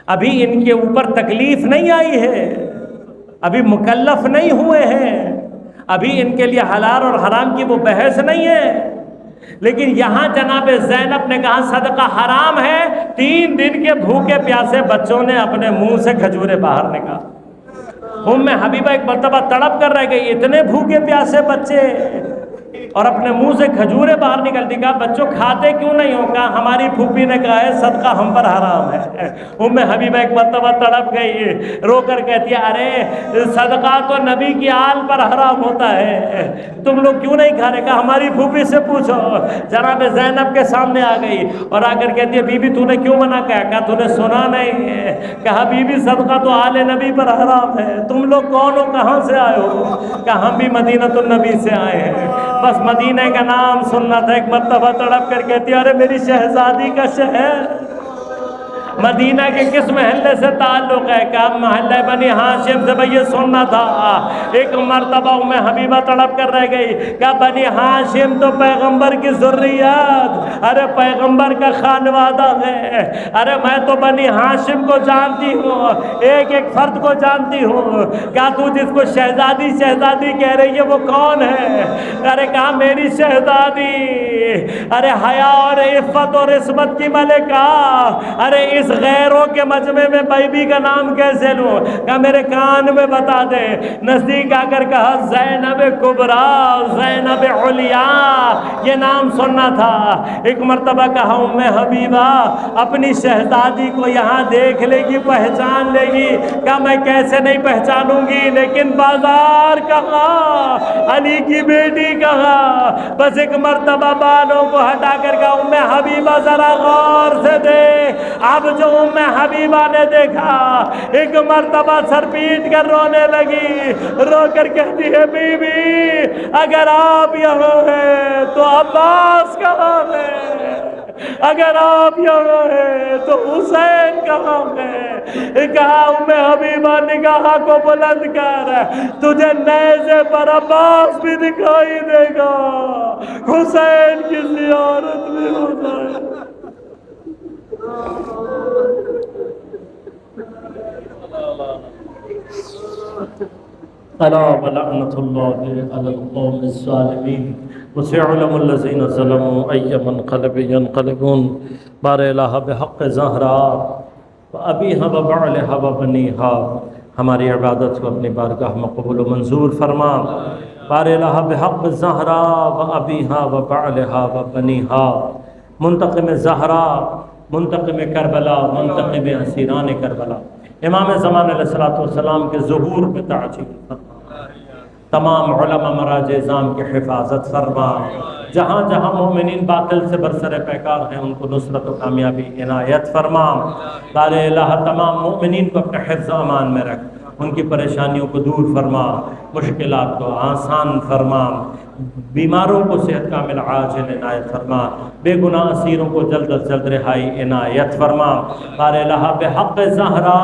ابھی ان کے اوپر تکلیف نہیں آئی ہے، ابھی مکلف نہیں ہوئے ہیں، ابھی ان کے لیے حلال اور حرام کی وہ بحث نہیں ہے۔ لیکن یہاں جناب زینب نے کہا صدقہ حرام ہے، 3 دن کے بھوکے پیاسے بچوں نے اپنے منہ سے کھجورے باہر نکال۔ ام حبیبہ ایک مرتبہ تڑپ کر رہ گئی، اتنے بھوکے پیاسے بچے، اور اپنے منہ سے کھجورے باہر نکل دی۔ کہا بچوں کھاتے کیوں نہیں ہو؟ کہا ہماری پھوپھی نے کہا ہے صدقہ ہم پر حرام ہے۔ ام حبیبہ ایک مرتبہ تڑپ گئی، رو کر کہتی ہے ارے صدقہ تو نبی کی آل پر حرام ہوتا ہے، تم لوگ کیوں نہیں کھا رہے؟ کہا ہماری پھوپھی سے پوچھو۔ جناب زینب کے سامنے آ گئی اور آ کر کہتی ہے بی بی تو نے کیوں منع کیا؟ کہا تو نے سنا نہیں ہے؟ کہا بی بی صدقہ تو آل نبی پر حرام ہے، تم لوگ کون ہو، کہاں سے آئے ہو؟ کہا ہم بھی مدینہ النبی سے آئے ہیں، بس مدینہ کا نام سننا تھا۔ ایک مرتبہ تڑپ کر کہتی ہے ارے میری شہزادی کا شہر، مدینہ کے کس محلے سے تعلق ہے؟ کہا محلہ بنی ہاشم سے. بھئی یہ سننا تھا. ایک مرتبہ ام حبیبہ تڑپ کر رہ گئی. کہا بنی ہاشم تو پیغمبر کی ذریات، ارے پیغمبر کا خانوادہ ہے. ارے میں تو بنی ہاشم کو جانتی ہوں، ایک ایک فرد کو جانتی ہوں. کہا تو جس کو شہزادی شہزادی کہہ رہی ہے وہ کون ہے؟ ارے کہا میری شہزادی، ارے حیا اور عفت اور عصمت کی ملکہ. ارے اس غیروں کے مجمع میں بیبی کا نام کیسے لوں؟ کہا میرے کان میں بتا دے. نزدیک آ کر کہا زینب کبریٰ، زینب علیا، یہ نام سننا تھا. ایک مرتبہ کہا ام حبیبہ اپنی شہزادی کو یہاں دیکھ لے گی، پہچان لے گی. کہا میں کیسے نہیں پہچانوں گی، لیکن بازار کہاں، علی کی بیٹی کہاں. بس ایک مرتبہ بالوں کو ہٹا کر کہا ام حبیبہ ذرا غور سے دیکھ. اب جو ام حبیبہ نے دیکھا، ایک مرتبہ سر پیٹ کر رونے لگی. رو کر کہتی ہے بی بی اگر آپ یہاں ہیں تو عباس کہاں ہے؟ اگر آپ یہاں ہیں تو حسین کہاں ہے؟ کہا ام حبیبہ نگاہ کو بلند کر، تجھے نیزے پر عباس بھی دکھائی دے گا، حسین کی زیارت بھی ہو جائے. الا ولعنۃ اللہ علی القوم الظالمین وسيعلم الذين ظلموا أي منقلب ينقلبون. بار الہ بحق زہرا وابیہا وبعلہا وبنیہا، ہماری عبادت کو اپنی بارگاہ میں قبول و منظور فرما. بار الہ بحق زہرا وابیہا وبعلہا وبنیہا، منتقم زہرا، منتقم کربلا، منتقم اسیران کربلا، امام زمان علیہ السلام کے ظہور پہ تعجیل فرما. تمام علماء مراجع اعظام کی حفاظت فرما. جہاں جہاں مومنین باطل سے برسر پیکار ہیں ان کو نصرت و کامیابی عنایت فرما. بار الہ تمام مومنین کو اپنے حفظ و امان میں رکھ، ان کی پریشانیوں کو دور فرما، مشکلات کو آسان فرما، بیماروں کو صحت کامل عاجل عنایت فرما، بے گناہ اسیروں کو جلد از جلد رہائی عنایت فرما. بار الہ بحق زہرا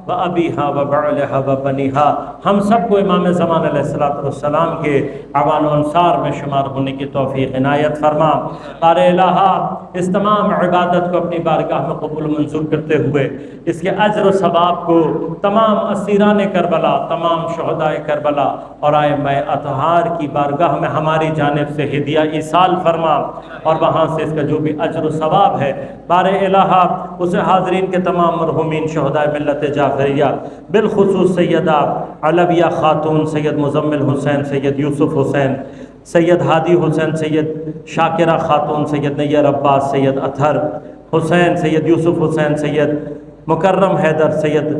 وابیہا وبعلہا وبنیہا، ہم سب کو امام زمان علیہ السلام کے اعوان و انصار میں شمار ہونے کی توفیق عنایت فرما. بار الہ اس تمام عبادت کو اپنی بارگاہ میں قبول منظور کرتے ہوئے اس کے اجر و ثواب کو تمام اسیران کربلا، تمام شہداء کربلا اور ائمہ اطہار کی بارگاہ میں ہماری جانب سے ہدیہ ایصال فرما، اور وہاں سے اس کا جو بھی اجر و ثواب ہے بار الہ اسے حاضرین کے تمام مرحومین شہداء ملت جعفریہ، بالخصوص سیدہ علویہ خاتون، سید مزمل حسین، سید یوسف حسین، سید ہادی حسین، سید شاکرہ خاتون، سید نیر عباس، سید اطہر حسین، سید یوسف حسین، سید مکرم حیدر، سید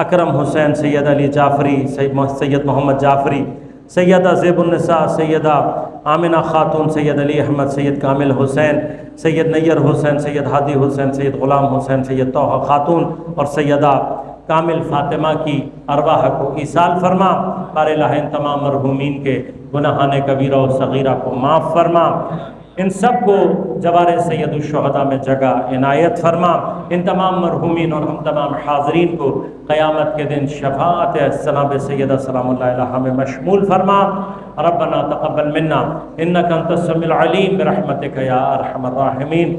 اکرم حسین، سید علی جعفری، سید محمد جعفری، سیدہ زیب النساء، سیدہ آمنہ خاتون، سید علی احمد، سید کامل حسین، سید نیر حسین، سید ہادی حسین، سید غلام حسین، سید طوہ خاتون اور سیدہ کامل فاطمہ کی ارواح کو ایصال فرما. بار الہ ان تمام مرحومین کے گناہان کبیرہ و صغیرہ کو معاف فرما. ان سب کو جوار سید الشہداء میں جگہ عنایت فرما. ان تمام مرحومین اور ہم تمام حاضرین کو قیامت کے دن شفاعت جناب سیدہ سلام اللہ علیہا میں مشمول فرما. ربنا تقبل منا انک انت السمیع العلیم برحمتک یا ارحم الراحمین.